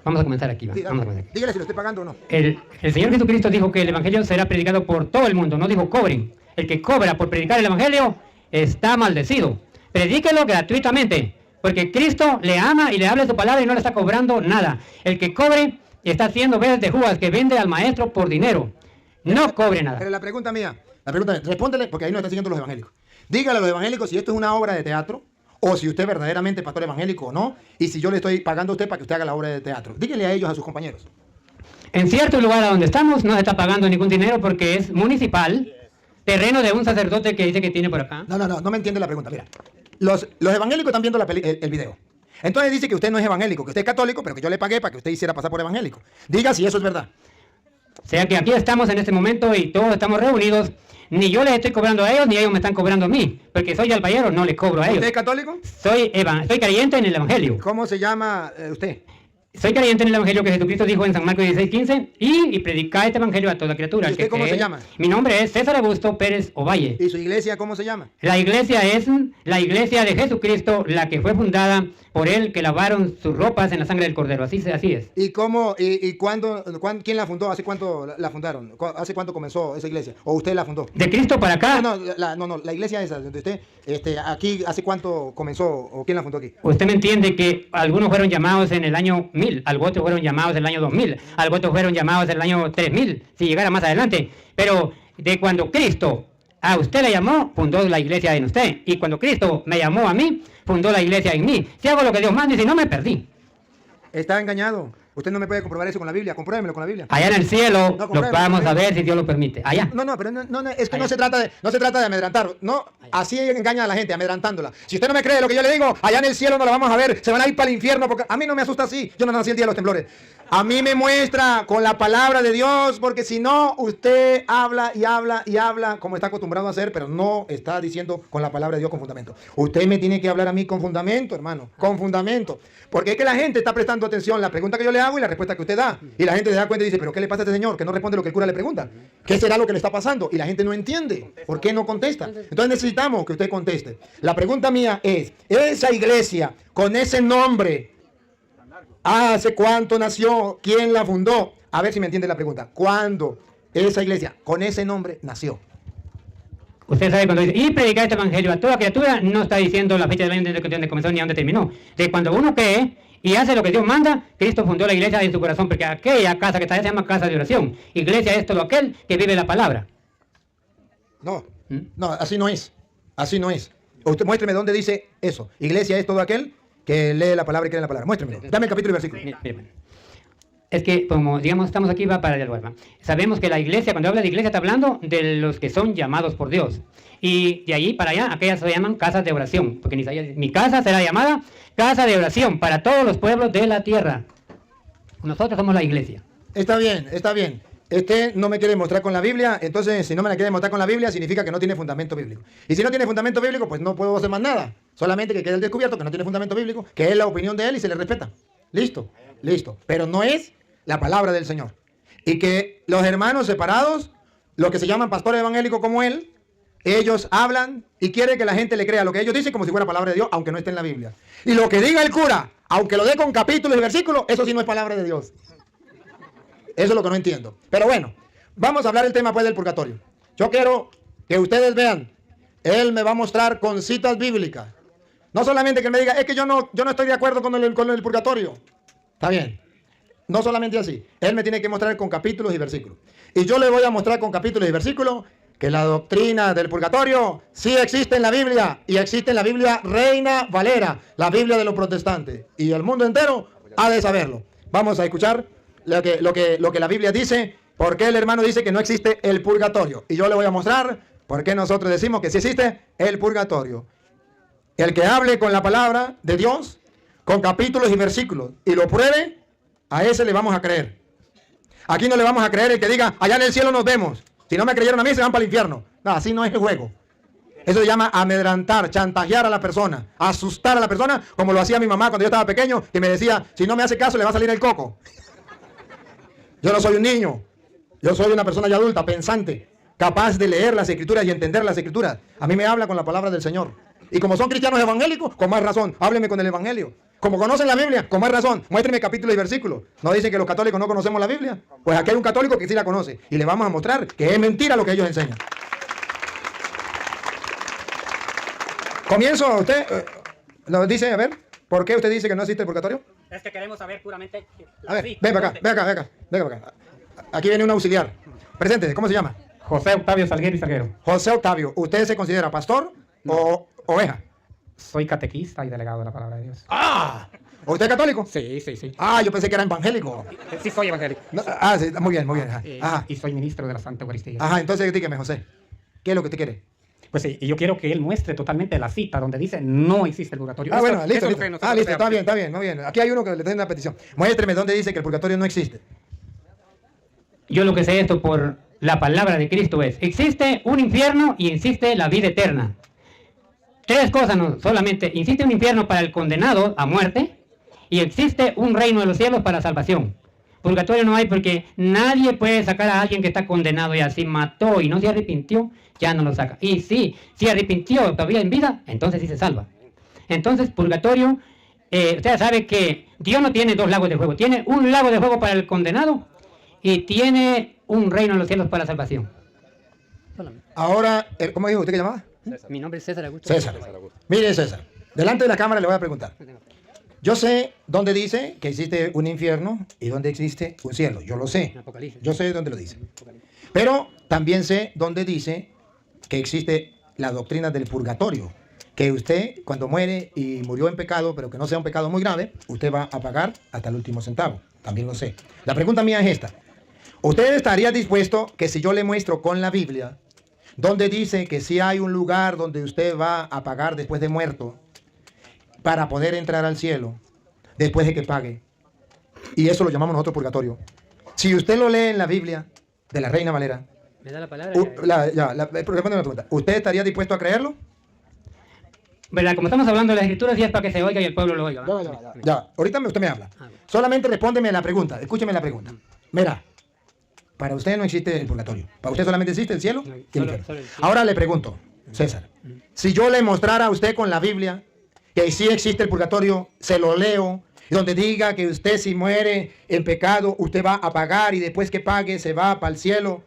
Vamos a comenzar aquí. Vamos a comenzar aquí. Dígale si le estoy pagando o no. El Señor Jesucristo dijo que el Evangelio será predicado por todo el mundo, no dijo cobren. El que cobra por predicar el Evangelio está maldecido. Predíquelo gratuitamente, porque Cristo le ama y le habla su palabra y no le está cobrando nada. El que cobre está haciendo veces de Judas, que vende al maestro por dinero. No cobre nada. Pero la pregunta mía, respóndele, porque ahí nos están siguiendo los evangélicos. Dígale a los evangélicos si esto es una obra de teatro, o si usted verdaderamente es pastor evangélico o no, y si yo le estoy pagando a usted para que usted haga la obra de teatro. Dígale a ellos, a sus compañeros. En cierto lugar a donde estamos no se está pagando ningún dinero porque es municipal, terreno de un sacerdote que dice que tiene por acá. No me entiende la pregunta. Mira, los evangélicos están viendo el video. Entonces dice que usted no es evangélico, que usted es católico, pero que yo le pagué para que usted hiciera pasar por evangélico. Diga si eso es verdad. O sea que aquí estamos en este momento y todos estamos reunidos. Ni yo les estoy cobrando a ellos, ni ellos me están cobrando a mí. Porque soy albayero, no les cobro a ellos. ¿Usted es católico? Soy creyente en el Evangelio. ¿Cómo se llama usted? Soy creyente en el Evangelio que Jesucristo dijo en San Marcos 16:15 y predicar este Evangelio a toda criatura. ¿Y usted cómo se llama? Mi nombre es César Augusto Pérez Ovalle. ¿Y su iglesia cómo se llama? La iglesia es la iglesia de Jesucristo, la que fue fundada por él, que lavaron sus ropas en la sangre del Cordero. Así es. ¿Y cómo, y cuándo, quién la fundó? ¿Hace cuánto la fundaron? ¿Hace cuánto comenzó esa iglesia? ¿O usted la fundó? ¿De Cristo para acá? No, la iglesia esa, donde usted, aquí, ¿hace cuánto comenzó? ¿O quién la fundó aquí? Usted me entiende que algunos fueron llamados en el año 1000, algunos otros fueron llamados en el año 2000, algunos otros fueron llamados en el año 3000, si llegara más adelante. Pero de cuando Cristo a usted le llamó, fundó la iglesia en usted. Y cuando Cristo me llamó a mí, fundó la iglesia en mí. Si hago lo que Dios manda y si no, me perdí. Está engañado. Usted no me puede comprobar eso con la Biblia. Compruébemelo con la Biblia. Allá en el cielo lo vamos a ver si Dios lo permite. Allá. Pero es que no se trata de amedrantar. No, así engaña a la gente, amedrantándola. Si usted no me cree lo que yo le digo, allá en el cielo no la vamos a ver. Se van a ir para el infierno, porque a mí no me asusta así. Yo no nací el día de los temblores. A mí me muestra con la palabra de Dios, porque si no, usted habla y habla y habla como está acostumbrado a hacer, pero no está diciendo con la palabra de Dios con fundamento. Usted me tiene que hablar a mí con fundamento, hermano, con fundamento. Porque es que la gente está prestando atención a la pregunta que yo le hago y la respuesta que usted da. Y la gente se da cuenta y dice, ¿pero qué le pasa a este señor? Que no responde lo que el cura le pregunta. ¿Qué será lo que le está pasando? Y la gente no entiende. ¿Por qué no contesta? Entonces necesitamos que usted conteste. La pregunta mía es, esa iglesia con ese nombre, ¿hace cuánto nació? ¿Quién la fundó? A ver si me entiende la pregunta. ¿Cuándo esa iglesia con ese nombre nació? Usted sabe cuando dice, y predicar este evangelio a toda criatura, no está diciendo la fecha del año donde comenzó ni a dónde terminó. De cuando uno cree y hace lo que Dios manda, Cristo fundó la iglesia en su corazón, porque aquella casa que está allá se llama casa de oración. Iglesia es todo aquel que vive la palabra. No, así no es. Así no es. Usted muéstreme dónde dice eso. Iglesia es todo aquel que lee la palabra y cree en la palabra. Muéstreme. Dame el capítulo y versículo. Es que, como digamos, estamos aquí va para el lugar. Sabemos que la iglesia, cuando habla de iglesia, está hablando de los que son llamados por Dios. Y de allí para allá, aquellas se llaman casas de oración. Porque en Isaías dice, mi casa será llamada casa de oración para todos los pueblos de la tierra. Nosotros somos la iglesia. Está bien, está bien. Este no me quiere mostrar con la Biblia, entonces si no me la quiere mostrar con la Biblia significa que no tiene fundamento bíblico. Y si no tiene fundamento bíblico, pues no puedo hacer más nada. Solamente que quede el descubierto que no tiene fundamento bíblico, que es la opinión de él y se le respeta. Listo, listo. Pero no es la palabra del Señor. Y que los hermanos separados, los que se llaman pastores evangélicos como él, ellos hablan y quieren que la gente le crea lo que ellos dicen como si fuera palabra de Dios, aunque no esté en la Biblia. Y lo que diga el cura, aunque lo dé con capítulos y versículos, eso sí no es palabra de Dios. Eso es lo que no entiendo. Pero bueno, vamos a hablar el tema pues del purgatorio. Yo quiero que ustedes vean, él me va a mostrar con citas bíblicas. No solamente que me diga, es que yo no estoy de acuerdo con el purgatorio. Está bien. No solamente así. Él me tiene que mostrar con capítulos y versículos. Y yo le voy a mostrar con capítulos y versículos que la doctrina del purgatorio sí existe en la Biblia. Y existe en la Biblia Reina Valera, la Biblia de los protestantes. Y el mundo entero ha de saberlo. Vamos a escuchar lo que la Biblia dice, por qué el hermano dice que no existe el purgatorio. Y yo le voy a mostrar por qué nosotros decimos que sí existe el purgatorio. El que hable con la palabra de Dios, con capítulos y versículos, y lo pruebe, a ese le vamos a creer. Aquí no le vamos a creer el que diga, allá en el cielo nos vemos. Si no me creyeron a mí, se van para el infierno. No, así no es el juego. Eso se llama amedrantar, chantajear a la persona, asustar a la persona, como lo hacía mi mamá cuando yo estaba pequeño, que me decía, si no me hace caso, le va a salir el coco. Yo no soy un niño, yo soy una persona ya adulta, pensante, capaz de leer las escrituras y entender las escrituras. A mí me habla con la palabra del Señor. Y como son cristianos evangélicos, con más razón, háblenme con el evangelio. Como conocen la Biblia, con más razón, muéstrenme capítulos y versículos. ¿No dicen que los católicos no conocemos la Biblia? Pues aquí hay un católico que sí la conoce. Y le vamos a mostrar que es mentira lo que ellos enseñan. Comienzo, usted nos dice, a ver, ¿por qué usted dice que no existe el purgatorio? Es que queremos saber puramente... A ver, ven para acá. Aquí viene un auxiliar. Preséntese, ¿cómo se llama? José Octavio Salguero y Salguero. José Octavio, ¿usted se considera pastor o oveja? Soy catequista y delegado de la palabra de Dios. ¡Ah! ¿Usted es católico? Sí, sí, sí. Ah, yo pensé que era evangélico. Sí, soy evangélico. No, sí, muy bien. Ajá. Y soy ministro de la Santa Eucaristía. Ajá, entonces dígame, José, ¿qué es lo que usted quiere? Pues sí, y yo quiero que él muestre totalmente la cita donde dice no existe el purgatorio. Ah, Eso- bueno, listo, eso es listo. lo que nosotros Listo, creemos. está bien, muy bien. Aquí hay uno que le tiene una petición. Muéstreme dónde dice que el purgatorio no existe. Yo lo que sé esto por la palabra de Cristo es, existe un infierno y existe la vida eterna. Tres cosas no, solamente, existe un infierno para el condenado a muerte y existe un reino de los cielos para salvación. Purgatorio no hay porque nadie puede sacar a alguien que está condenado y así mató y no se arrepintió, ya no lo saca. Y si arrepintió todavía en vida, entonces sí se salva. Entonces, purgatorio, usted sabe que Dios no tiene dos lagos de fuego, tiene un lago de fuego para el condenado y tiene un reino en los cielos para la salvación. Ahora, ¿cómo dijo usted que llamaba? Mi nombre es César Augusto. César. Mire, César, delante de la cámara le voy a preguntar. Yo sé dónde dice que existe un infierno y dónde existe un cielo. Yo lo sé. Apocalipsis. Yo sé dónde lo dice. Pero también sé dónde dice que existe la doctrina del purgatorio. Que usted, cuando muere y murió en pecado, pero que no sea un pecado muy grave, usted va a pagar hasta el último centavo. También lo sé. La pregunta mía es esta. ¿Usted estaría dispuesto que si yo le muestro con la Biblia, donde dice que si hay un lugar donde usted va a pagar después de muerto, para poder entrar al cielo, después de que pague? Y eso lo llamamos nosotros purgatorio. Si usted lo lee en la Biblia, de la Reina Valera, ¿Me da la palabra? respóndeme la pregunta. ¿Usted estaría dispuesto a creerlo? ¿Verdad? Como estamos hablando de las escrituras, sí es para que se oiga y el pueblo lo oiga. Ya, ahorita usted me habla. Solamente respóndeme la pregunta, escúcheme la pregunta. Mira, para usted no existe el purgatorio. Para usted solamente existe el cielo y el infierno. solo el cielo. Ahora le pregunto, César, si yo le mostrara a usted con la Biblia que sí existe el purgatorio, se lo leo, y donde diga que usted si muere en pecado, usted va a pagar y después que pague se va para el cielo,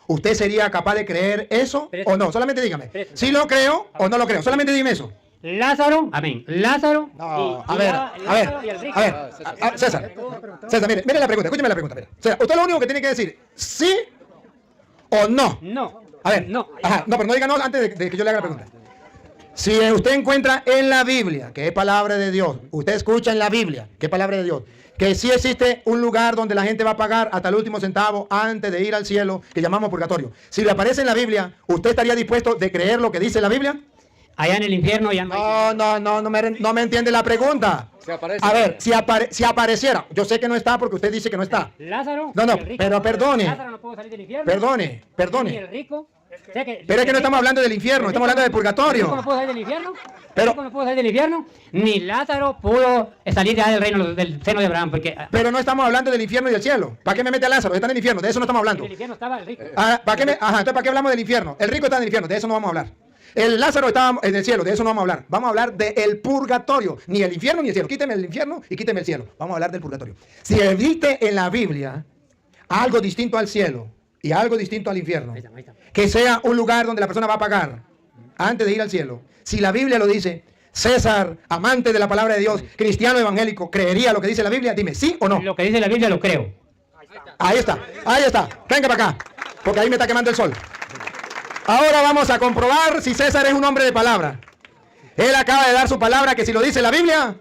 ¿usted sería capaz de creer eso o no? Solamente dígame, si lo creo o no lo creo, solamente dime eso. Lázaro, amén. Lázaro. No, a ver, César, mire la pregunta, escúcheme la pregunta. Mire. César, usted lo único que tiene que decir, sí o no. No. A ver, No. Ajá, no, pero no diga no antes de que yo le haga la pregunta. Si usted encuentra en la Biblia, que es palabra de Dios, usted escucha en la Biblia, que es palabra de Dios, que sí existe un lugar donde la gente va a pagar hasta el último centavo antes de ir al cielo, que llamamos purgatorio. Si le aparece en la Biblia, ¿usted estaría dispuesto de creer lo que dice la Biblia? Allá en el infierno ya no hay. No me entiende la pregunta. Se aparece. A ver, si apareciera, yo sé que no está porque usted dice que no está. Lázaro. No, y el rico. pero perdone. Lázaro no pudo salir del infierno. Perdone. Y el rico. O sea Pero es que no estamos hablando del infierno, estamos hablando del ¿El rico no purgatorio. pudo salir del infierno? Pero- ¿El rico no pudo salir del infierno? Ni Lázaro pudo salir de allá del reino del seno de Abraham, porque Pero no estamos hablando del infierno y del cielo. ¿Para qué me mete a Lázaro? Está en el infierno, de eso no estamos en hablando. el infierno estaba el rico. Entonces, ¿para qué hablamos del infierno? El rico está en el infierno, de eso no vamos a hablar. El Lázaro estaba en el cielo, de eso no vamos a hablar. Vamos a hablar del purgatorio. Ni el infierno ni el cielo. Quíteme el infierno y quíteme el cielo. Vamos a hablar del purgatorio. Si existe en la Biblia algo distinto al cielo y algo distinto al infierno, Ahí está. que sea un lugar donde la persona va a pagar antes de ir al cielo. Si la Biblia lo dice, César, amante de la palabra de Dios, cristiano evangélico, ¿creería lo que dice la Biblia? Dime, ¿sí o no? Lo que dice la Biblia lo creo. Ahí está. Venga para acá, porque ahí me está quemando el sol. Ahora vamos a comprobar si César es un hombre de palabra. Él acaba de dar su palabra que si lo dice la Biblia,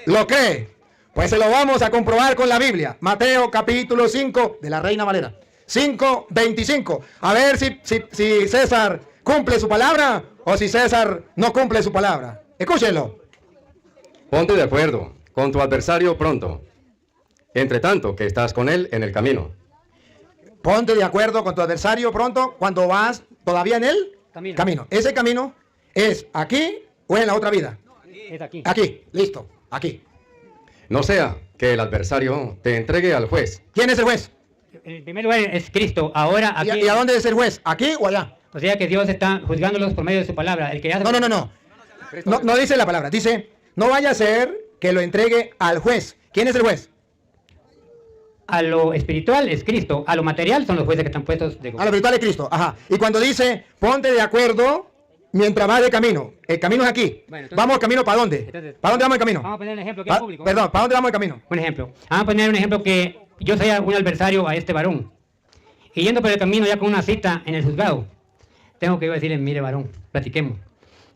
lo cree. Pues se lo vamos a comprobar con la Biblia. Mateo capítulo 5 de la Reina Valera. 5:25. A ver si César cumple su palabra o si César no cumple su palabra. Escúchenlo. Ponte de acuerdo con tu adversario pronto, entre tanto que estás con él en el camino. Ponte de acuerdo con tu adversario pronto cuando vas todavía en el camino. Ese camino es aquí o en la otra vida. Es aquí. Aquí, listo, aquí. No sea que el adversario te entregue al juez. ¿Quién es el juez? En primer lugar es Cristo. Ahora ¿Y aquí. a dónde es el juez? ¿Aquí o allá? O sea que Dios está juzgándolos por medio de su palabra. El que hace... No dice la palabra. Dice, no vaya a ser que lo entregue al juez. ¿Quién es el juez? A lo espiritual es Cristo. A lo material son los jueces que están puestos de A lo virtual es Cristo. Ajá. Y cuando dice, ponte de acuerdo mientras vas de camino. El camino es aquí. Bueno, entonces- ¿Vamos camino para dónde? Entonces- ¿Para dónde vamos el camino? Vamos a poner un ejemplo que es público. Perdón, ¿para dónde vamos el camino? Un ejemplo. Vamos a poner un ejemplo que yo sea un adversario a este varón. Y yendo por el camino ya con una cita en el juzgado. Tengo que yo decirle, mire varón, platiquemos.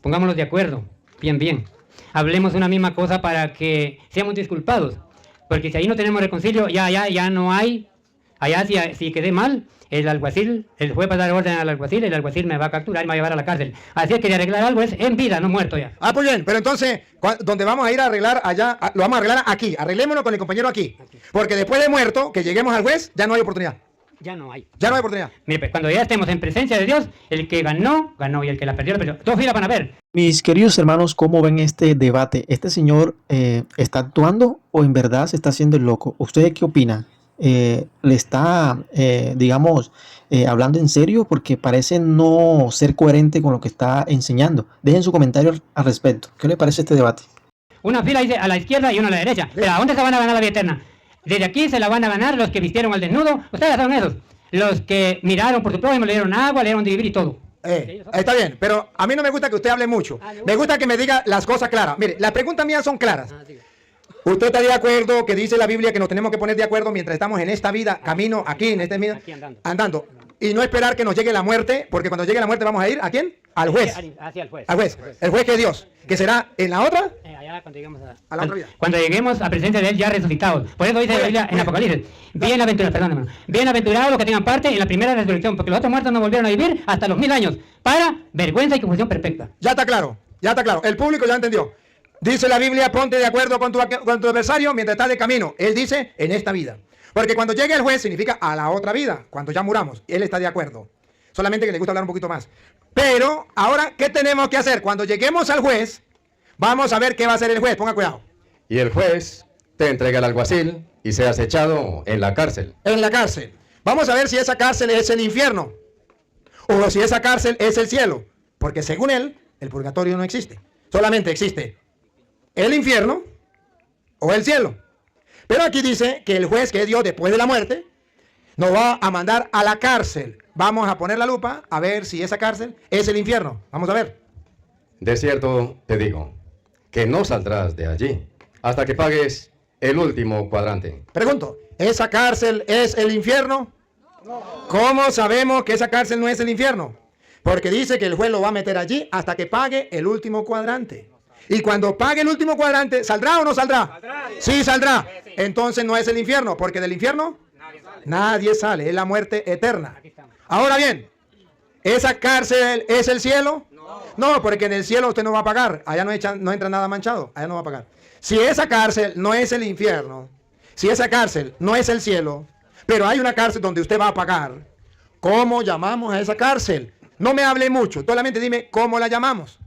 Pongámonos de acuerdo. Bien. Hablemos una misma cosa para que seamos disculpados. Porque si ahí no tenemos reconcilio, ya no hay. Allá si quedé mal, el alguacil, el juez va a dar orden al alguacil, el alguacil me va a capturar y me va a llevar a la cárcel. Así es que de arreglar algo es en vida, no muerto ya. Pues bien, pero entonces, donde vamos a ir a arreglar allá, lo vamos a arreglar aquí. Arreglémonos con el compañero aquí. Porque después de muerto, que lleguemos al juez, ya no hay oportunidad. Ya no hay. Ya no hay oportunidad. Mire, pues, cuando ya estemos en presencia de Dios, el que ganó, ganó y el que la perdió, la perdió. Dos filas van a ver. Mis queridos hermanos, ¿cómo ven este debate? ¿Este señor está actuando o en verdad se está haciendo el loco? ¿Ustedes qué opinan? ¿Le está, hablando en serio? Porque parece no ser coherente con lo que está enseñando. Dejen su comentario al respecto. ¿Qué les parece este debate? Una fila dice a la izquierda y una a la derecha. Pero ¿a dónde se van a ganar la vida eterna? Desde aquí se la van a ganar los que vistieron al desnudo. Ustedes son esos. Los que miraron por su prójimo, le dieron agua, le dieron de vivir y todo. Está bien, pero a mí no me gusta que usted hable mucho. Me gusta que me diga las cosas claras. Mire, las preguntas mías son claras. ¿Usted está de acuerdo que dice la Biblia que nos tenemos que poner de acuerdo mientras estamos en esta vida, camino, aquí, en esta vida, Aquí andando? Y no esperar que nos llegue la muerte, porque cuando llegue la muerte vamos a ir, ¿a quién? Al juez. Hacia el juez. Al juez. El juez que es Dios. Que será en la otra. Allá cuando lleguemos A la otra vida. Cuando lleguemos a presencia de Él ya resucitados. Por eso dice la Biblia en Apocalipsis. Bienaventurados, perdón, hermano. Bienaventurados los que tengan parte en la primera resurrección, porque los otros muertos no volvieron a vivir hasta los 1000 años, para vergüenza y confusión perfecta. Ya está claro. El público ya entendió. Dice la Biblia, ponte de acuerdo con tu adversario mientras estás de camino. Él dice, en esta vida. Porque cuando llegue el juez significa a la otra vida, cuando ya muramos. Él está de acuerdo. Solamente que le gusta hablar un poquito más. Pero, ahora, ¿qué tenemos que hacer? Cuando lleguemos al juez, vamos a ver qué va a hacer el juez. Ponga cuidado. Y el juez te entrega al alguacil y seas echado en la cárcel. En la cárcel. Vamos a ver si esa cárcel es el infierno. O si esa cárcel es el cielo. Porque según él, el purgatorio no existe. Solamente existe el infierno o el cielo. Pero aquí dice que el juez, que es Dios después de la muerte, nos va a mandar a la cárcel. Vamos a poner la lupa a ver si esa cárcel es el infierno. Vamos a ver. De cierto te digo, que no saldrás de allí hasta que pagues el último cuadrante. Pregunto, ¿esa cárcel es el infierno? ¿Cómo sabemos que esa cárcel no es el infierno? Porque dice que el juez lo va a meter allí hasta que pague el último cuadrante. Y cuando pague el último cuadrante, ¿saldrá o no saldrá? Sí, saldrá. Entonces no es el infierno, porque del infierno nadie sale. Es la muerte eterna. Ahora bien, ¿esa cárcel es el cielo? No, porque en el cielo usted no va a pagar. Allá no entra nada manchado. Allá no va a pagar. Si esa cárcel no es el infierno, si esa cárcel no es el cielo, pero hay una cárcel donde usted va a pagar, ¿cómo llamamos a esa cárcel? No me hable mucho, solamente dime cómo la llamamos.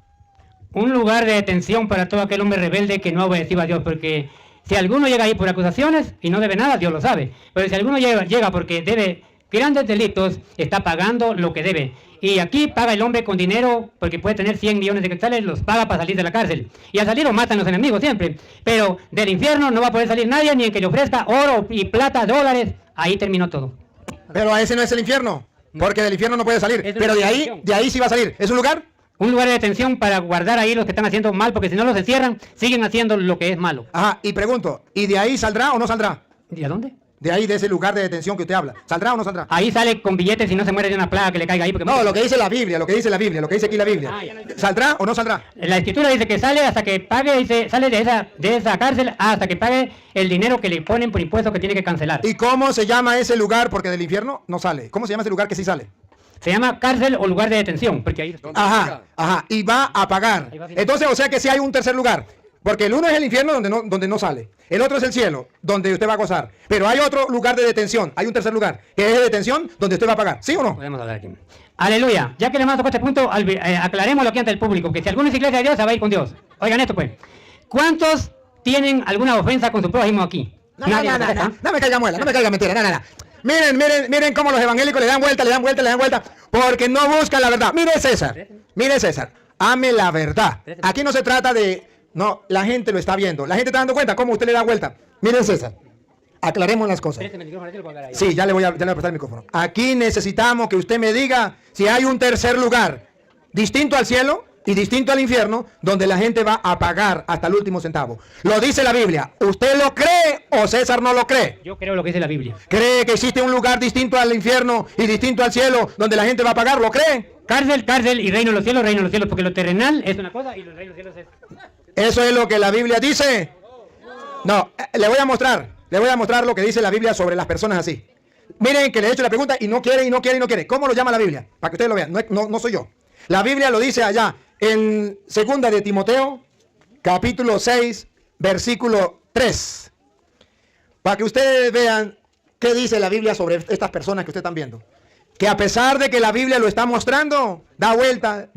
Un lugar de detención para todo aquel hombre rebelde que no ha obedecido a Dios, porque si alguno llega ahí por acusaciones y no debe nada, Dios lo sabe. Pero si alguno llega porque debe grandes delitos, está pagando lo que debe. Y aquí paga el hombre con dinero, porque puede tener 100 millones de quetzales, los paga para salir de la cárcel. Y al salir lo matan los enemigos siempre. Pero del infierno no va a poder salir nadie, ni en que le ofrezca oro y plata, dólares. Ahí terminó todo. Pero a ese no es el infierno, porque del infierno no puede salir. Pero de ahí sí va a salir. ¿Es un lugar? Un lugar de detención para guardar ahí los que están haciendo mal, porque si no los encierran, siguen haciendo lo que es malo. Ajá, y pregunto, ¿y de ahí saldrá o no saldrá? ¿Y a dónde? De ahí, de ese lugar de detención que usted habla. ¿Saldrá o no saldrá? Ahí sale con billetes y no se muere de una plaga que le caiga ahí. Porque No, lo que dice la Biblia, lo que dice aquí la Biblia. ¿Saldrá o no saldrá? La escritura dice que sale hasta que pague, dice, sale de esa cárcel hasta que pague el dinero que le ponen por impuestos que tiene que cancelar. ¿Y cómo se llama ese lugar? Porque del infierno no sale. ¿Cómo se llama ese lugar que sí sale? Se llama cárcel o lugar de detención, porque ahí... Ajá, y va a pagar. Entonces, o sea que sí hay un tercer lugar. Porque el uno es el infierno donde no sale. El otro es el cielo, donde usted va a gozar. Pero hay otro lugar de detención. Hay un tercer lugar, que es de detención, donde usted va a pagar. ¿Sí o no? Podemos hablar aquí. Aleluya. Ya que le hemos tocado este punto, aclarémoslo aquí ante el público, que si alguno es iglesia de Dios, se va a ir con Dios. Oigan esto pues. ¿Cuántos tienen alguna ofensa con su prójimo aquí? No me caiga muela, no me caiga mentira, no. Miren cómo los evangélicos le dan vuelta, porque no buscan la verdad. Mire César, ame la verdad. Aquí no se trata de... No, la gente lo está viendo. La gente está dando cuenta cómo usted le da vuelta. Miren César, aclaremos las cosas. Sí, ya le voy a prestar el micrófono. Aquí necesitamos que usted me diga si hay un tercer lugar, distinto al cielo y distinto al infierno, donde la gente va a pagar hasta el último centavo. Lo dice la Biblia. ¿Usted lo cree o César no lo cree? Yo creo lo que dice la Biblia. ¿Cree que existe un lugar distinto al infierno y distinto al cielo, donde la gente va a pagar? ¿Lo cree? Cárcel y reino de los cielos, porque lo terrenal es una cosa y los reinos de los cielos es... ¿Eso es lo que la Biblia dice? No, le voy a mostrar lo que dice la Biblia sobre las personas así. Miren que le he hecho la pregunta y no quiere. ¿Cómo lo llama la Biblia? Para que ustedes lo vean, no soy yo. La Biblia lo dice allá en 2 de Timoteo, capítulo 6, versículo 3. Para que ustedes vean qué dice la Biblia sobre estas personas que ustedes están viendo. Que a pesar de que la Biblia lo está mostrando, da vuelta.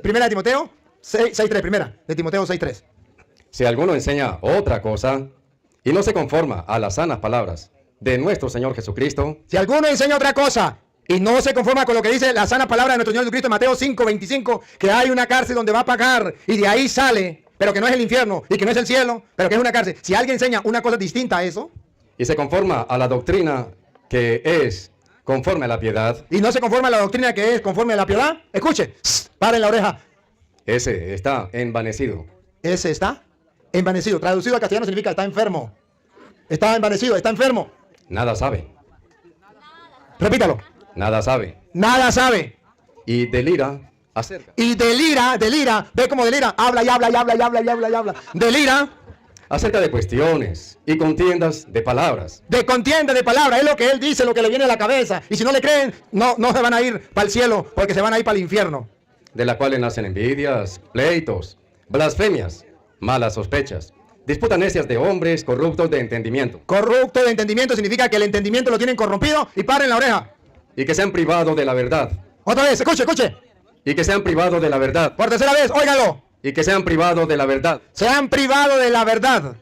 Primera de Timoteo 6.3, primera de Timoteo 6.3. Si alguno enseña otra cosa y no se conforma a las sanas palabras de nuestro Señor Jesucristo, si alguno enseña otra cosa y no se conforma con lo que dice la sana palabra de nuestro Señor Jesucristo en Mateo 5.25, que hay una cárcel donde va a pagar y de ahí sale, pero que no es el infierno y que no es el cielo, pero que es una cárcel. Si alguien enseña una cosa distinta a eso y se conforma a la doctrina que es conforme a la piedad, y no se conforma a la doctrina que es conforme a la piedad, escuche, paren la oreja. Ese está envanecido. Ese está envanecido. Traducido al castellano significa está enfermo. Está envanecido, está enfermo. Nada sabe. Repítalo. Nada sabe. Nada sabe. Y delira acerca. Y delira. Ve cómo delira. Habla. Delira. Acerca de cuestiones y contiendas de palabras. De contienda de palabras. Es lo que él dice, lo que le viene a la cabeza. Y si no le creen, no se van a ir para el cielo, porque se van a ir para el infierno. De la cual nacen envidias, pleitos, blasfemias, malas sospechas, disputas necias de hombres corruptos de entendimiento. Corrupto de entendimiento significa que el entendimiento lo tienen corrompido y paren la oreja. Y que se han privado de la verdad. Otra vez, escuche. Y que se han privado de la verdad. Por tercera vez, óigalo. Y que se han privado de la verdad. Se han privado de la verdad.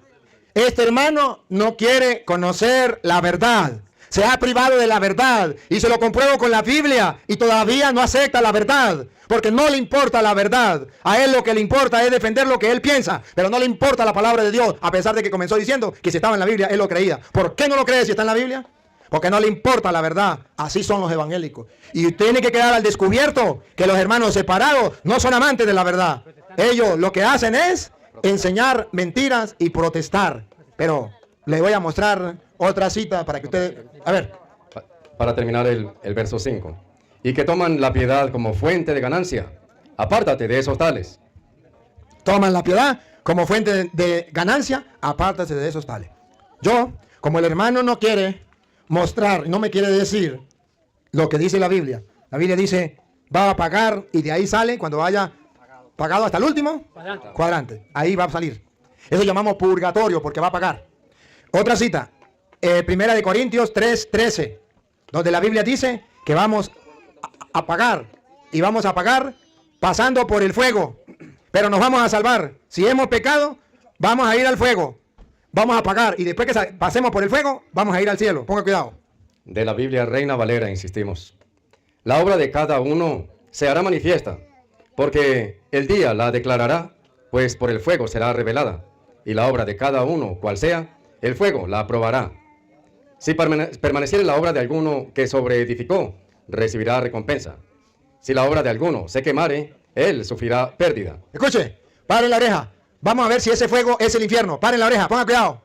Este hermano no quiere conocer la verdad. Se ha privado de la verdad y se lo compruebo con la Biblia y todavía no acepta la verdad porque no le importa la verdad. A él lo que le importa es defender lo que él piensa, pero no le importa la palabra de Dios, a pesar de que comenzó diciendo que si estaba en la Biblia él lo creía. ¿Por qué no lo cree si está en la Biblia? Porque no le importa la verdad. Así son los evangélicos. Y tiene que quedar al descubierto que los hermanos separados no son amantes de la verdad. Ellos lo que hacen es enseñar mentiras y protestar. Pero le voy a mostrar otra cita para que ustedes... A ver. Para terminar el verso 5. Y que toman la piedad como fuente de ganancia. Apártate de esos tales. toman la piedad como fuente de ganancia, apártase de esos tales. Yo, como el hermano no quiere mostrar, no me quiere decir lo que dice la Biblia dice, va a pagar y de ahí sale cuando haya pagado hasta el último cuadrante. Ahí va a salir. Eso llamamos purgatorio porque va a pagar. Otra cita, Primera de Corintios 3:13, donde la Biblia dice que vamos a pagar y vamos a pagar pasando por el fuego, pero nos vamos a salvar. Si hemos pecado, vamos a ir al fuego, vamos a pagar y después que pasemos por el fuego, vamos a ir al cielo. Ponga cuidado. De la Biblia Reina Valera insistimos. La obra de cada uno se hará manifiesta, porque el día la declarará, pues por el fuego será revelada, y la obra de cada uno, cual sea, el fuego la aprobará. Si permaneciere la obra de alguno que sobreedificó, recibirá recompensa. Si la obra de alguno se quemare, él sufrirá pérdida. Escuche, paren la oreja. Vamos a ver si ese fuego es el infierno. Paren la oreja, ponga cuidado.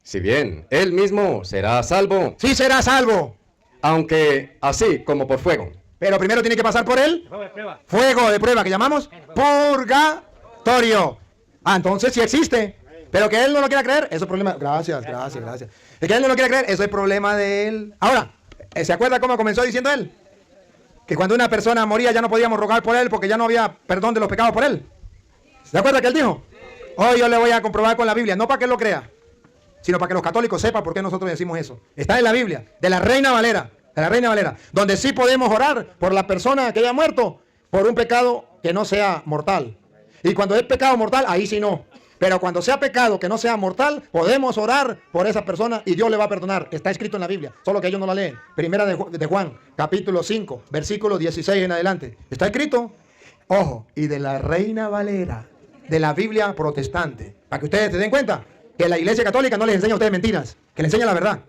Si bien él mismo será salvo, Sí será salvo, aunque así como por fuego. pero primero tiene que pasar por él. Fuego de prueba que llamamos purgatorio. Entonces sí existe. Pero que él no lo quiera creer, eso es problema. Gracias. Es que él no lo quiera creer, eso es problema de él. Ahora, ¿se acuerda cómo comenzó diciendo él? Que cuando una persona moría ya no podíamos rogar por él porque ya no había perdón de los pecados por él. ¿Se acuerda que él dijo? Hoy yo le voy a comprobar con la Biblia, no para que él lo crea, sino para que los católicos sepan por qué nosotros decimos eso. Está en la Biblia, de la Reina Valera, donde sí podemos orar por la persona que haya muerto por un pecado que no sea mortal. Y cuando es pecado mortal, ahí sí no. Pero cuando sea pecado que no sea mortal, podemos orar por esa persona y Dios le va a perdonar. Está escrito en la Biblia, solo que ellos no la leen. Primera de Juan, capítulo 5, versículo 16 en adelante. Está escrito, ojo, y de la Reina Valera, de la Biblia protestante. Para que ustedes se den cuenta que la Iglesia Católica no les enseña a ustedes mentiras, que les enseña la verdad.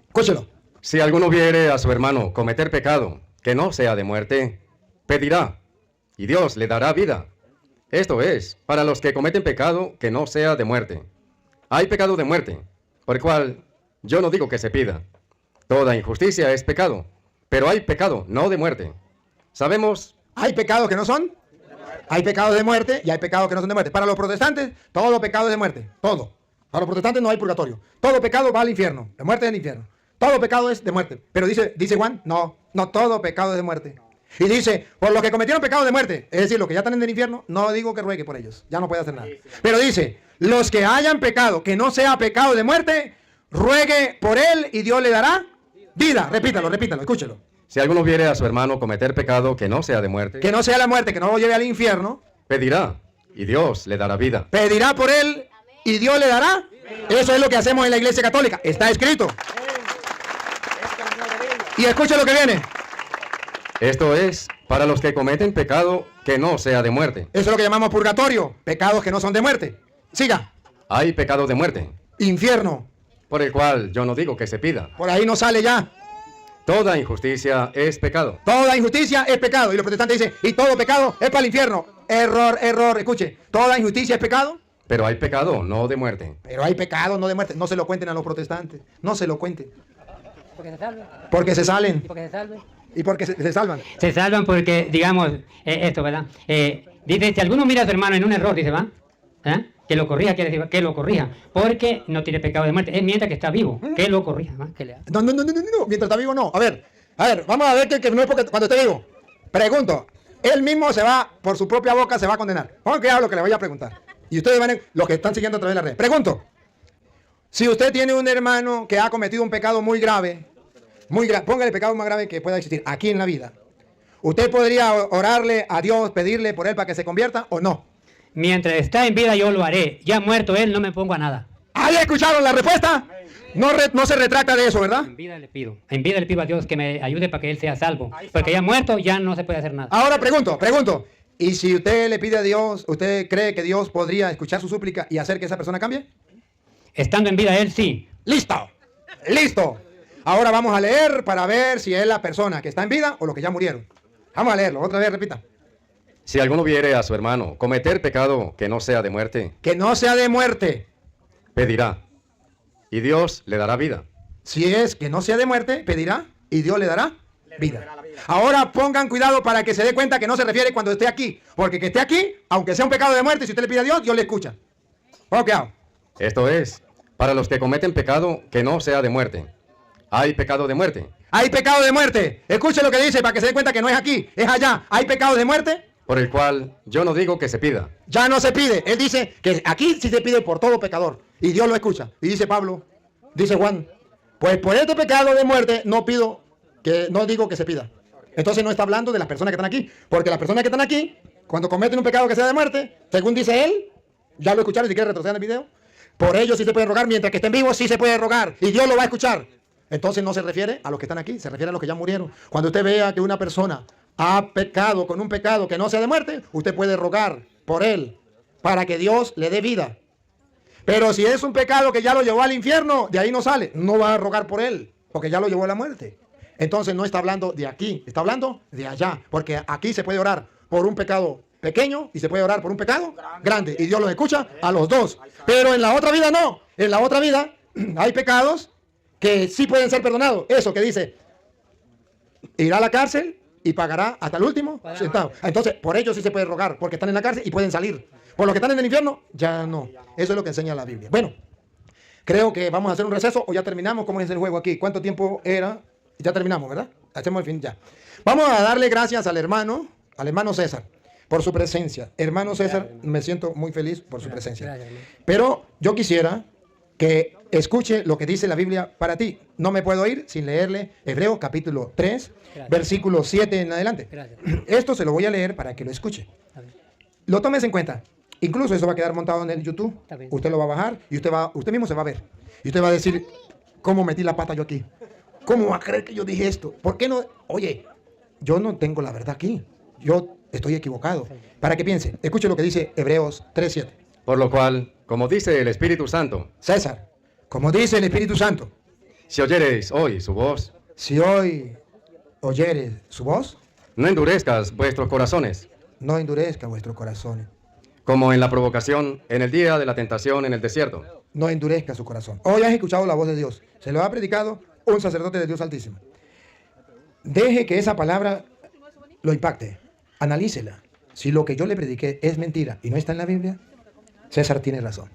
Escúchelo. Si alguno viere a su hermano cometer pecado que no sea de muerte, pedirá, y Dios le dará vida. Esto es, para los que cometen pecado que no sea de muerte. Hay pecado de muerte, por el cual yo no digo que se pida. Toda injusticia es pecado, pero hay pecado no de muerte. Sabemos... ¿Hay pecados que no son? Hay pecados de muerte y hay pecados que no son de muerte. Para los protestantes, todo pecado es de muerte. Todo. Para los protestantes no hay purgatorio. Todo pecado va al infierno. La muerte es el infierno. Todo pecado es de muerte. Pero dice Juan, no todo pecado es de muerte. Y dice, por los que cometieron pecado de muerte, es decir, los que ya están en el infierno, no digo que ruegue por ellos, ya no puede hacer nada. Pero dice, los que hayan pecado, que no sea pecado de muerte, ruegue por él y Dios le dará vida. Repítalo, escúchelo. Si alguno viere a su hermano cometer pecado que no sea de muerte, Que no sea la muerte, que no lo lleve al infierno, pedirá, y Dios le dará vida. pedirá por él y Dios le dará. Eso es lo que hacemos en la Iglesia Católica, está escrito. Y escucha lo que viene. Esto es, para los que cometen pecado que no sea de muerte. Eso es lo que llamamos purgatorio, pecados que no son de muerte. Siga. Hay pecado de muerte, Infierno, por el cual yo no digo que se pida. por ahí no sale ya. Toda injusticia es pecado. Toda injusticia es pecado. Y los protestantes dicen, y todo pecado es para el infierno. Error. Escuche, toda injusticia es pecado, Pero hay pecado no de muerte. pero hay pecado no de muerte. No se lo cuenten a los protestantes. No se lo cuenten. Porque se salve. Porque se salen. Porque se salve. Y porque se salvan. Se salvan porque, digamos, esto, ¿verdad? Dice, si alguno mira a su hermano en un error, dice, ¿va? Que lo corrija, quiere decir, que lo corrija. Porque no tiene pecado de muerte. Es mientras que está vivo. Que lo corrija, ¿va? Que le haga. No. Mientras está vivo, no. A ver, vamos a ver que no es porque cuando esté vivo. Pregunto. Él mismo se va, por su propia boca, se va a condenar. Pongan cuidado lo que le voy a preguntar. Y ustedes van a, los que están siguiendo a través de la red. Pregunto. Si usted tiene un hermano que ha cometido un pecado muy grave, póngale el pecado más grave que pueda existir aquí en la vida, ¿usted podría orarle a Dios, pedirle por él para que se convierta o no? Mientras está en vida yo lo haré. Ya muerto él, no me pongo a nada. ¿Ahí escucharon la respuesta? No se retracta de eso, ¿verdad? En vida le pido. En vida le pido a Dios que me ayude para que él sea salvo. Porque ya muerto ya no se puede hacer nada. Ahora pregunto. ¿Y si usted le pide a Dios, usted cree que Dios podría escuchar su súplica y hacer que esa persona cambie? Estando en vida él, sí. ¡Listo! Ahora vamos a leer para ver si es la persona que está en vida o los que ya murieron. Vamos a leerlo. Otra vez, repita. Si alguno viere a su hermano cometer pecado que no sea de muerte, Que no sea de muerte. pedirá, y Dios le dará vida. Si es que no sea de muerte, pedirá y Dios le dará vida. Ahora pongan cuidado para que se dé cuenta que no se refiere cuando esté aquí. Porque que esté aquí, aunque sea un pecado de muerte, si usted le pide a Dios, Dios le escucha. Pongan cuidado. Esto es, para los que cometen pecado que no sea de muerte. Hay pecado de muerte, Hay pecado de muerte. Escuche lo que dice para que se dé cuenta que no es aquí, es allá. Hay pecado de muerte. por el cual yo no digo que se pida. Ya no se pide. Él dice que aquí sí se pide por todo pecador. Y Dios lo escucha. Y dice Pablo, dice Juan, pues por este pecado de muerte no digo que se pida. Entonces no está hablando de las personas que están aquí. Porque las personas que están aquí, cuando cometen un pecado que sea de muerte, según dice él, ya lo escucharon, si quieren retroceder el video, por ellos sí se puede rogar, mientras que estén vivos sí se puede rogar. Y Dios lo va a escuchar. Entonces no se refiere a los que están aquí, se refiere a los que ya murieron. Cuando usted vea que una persona ha pecado con un pecado que no sea de muerte, usted puede rogar por él para que Dios le dé vida. Pero si es un pecado que ya lo llevó al infierno, de ahí no sale, no va a rogar por él, porque ya lo llevó a la muerte. Entonces no está hablando de aquí, está hablando de allá, porque aquí se puede orar por un pecado pequeño y se puede orar por un pecado grande, y Dios los escucha a los dos. Pero en la otra vida no, en la otra vida hay pecados que sí pueden ser perdonados. Eso que dice, irá a la cárcel y pagará hasta el último centavo. Entonces, por ellos sí se puede rogar, porque están en la cárcel y pueden salir. Por los que están en el infierno, ya no. Eso es lo que enseña la Biblia. Bueno, creo que vamos a hacer un receso o ya terminamos. ¿Cómo es el juego aquí? ¿Cuánto tiempo era? Ya terminamos, ¿verdad? Hacemos el fin ya. Vamos a darle gracias al hermano César, por su presencia. Hermano César, me siento muy feliz por su presencia. Pero yo quisiera que escuche lo que dice la Biblia para ti. No me puedo ir sin leerle Hebreos capítulo 3, versículo 7 en adelante. Esto se lo voy a leer para que lo escuche. Lo tomes en cuenta. Incluso eso va a quedar montado en el YouTube. Usted lo va a bajar y usted mismo se va a ver. Y usted va a decir, ¿cómo metí la pata yo aquí? ¿Cómo va a creer que yo dije esto? ¿Por qué no? Oye, yo no tengo la verdad aquí. Yo estoy equivocado. Para que piense, escuche lo que dice Hebreos 3:7. Por lo cual, como dice el Espíritu Santo, César, como dice el Espíritu Santo, si oyereis hoy su voz, si hoy oyeres su voz, no endurezcas vuestros corazones, no endurezca vuestros corazones. como en la provocación en el día de la tentación en el desierto. No endurezca su corazón. Hoy has escuchado la voz de Dios. Se lo ha predicado un sacerdote de Dios Altísimo. Deje que esa palabra lo impacte. Analícela. Si lo que yo le prediqué es mentira y no está en la Biblia, César tiene razón.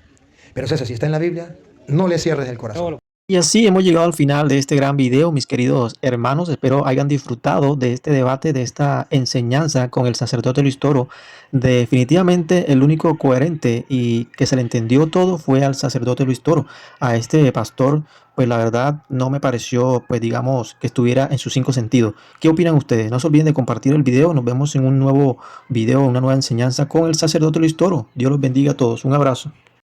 Pero César, si está en la Biblia, no le cierres el corazón. Y así hemos llegado al final de este gran video, mis queridos hermanos. Espero hayan disfrutado de este debate, de esta enseñanza con el sacerdote Luis Toro. Definitivamente el único coherente y que se le entendió todo fue al sacerdote Luis Toro. A este pastor, pues la verdad no me pareció, pues digamos, que estuviera en sus 5 sentidos. ¿Qué opinan ustedes? No se olviden de compartir el video. Nos vemos en un nuevo video, una nueva enseñanza con el sacerdote Luis Toro. Dios los bendiga a todos. Un abrazo.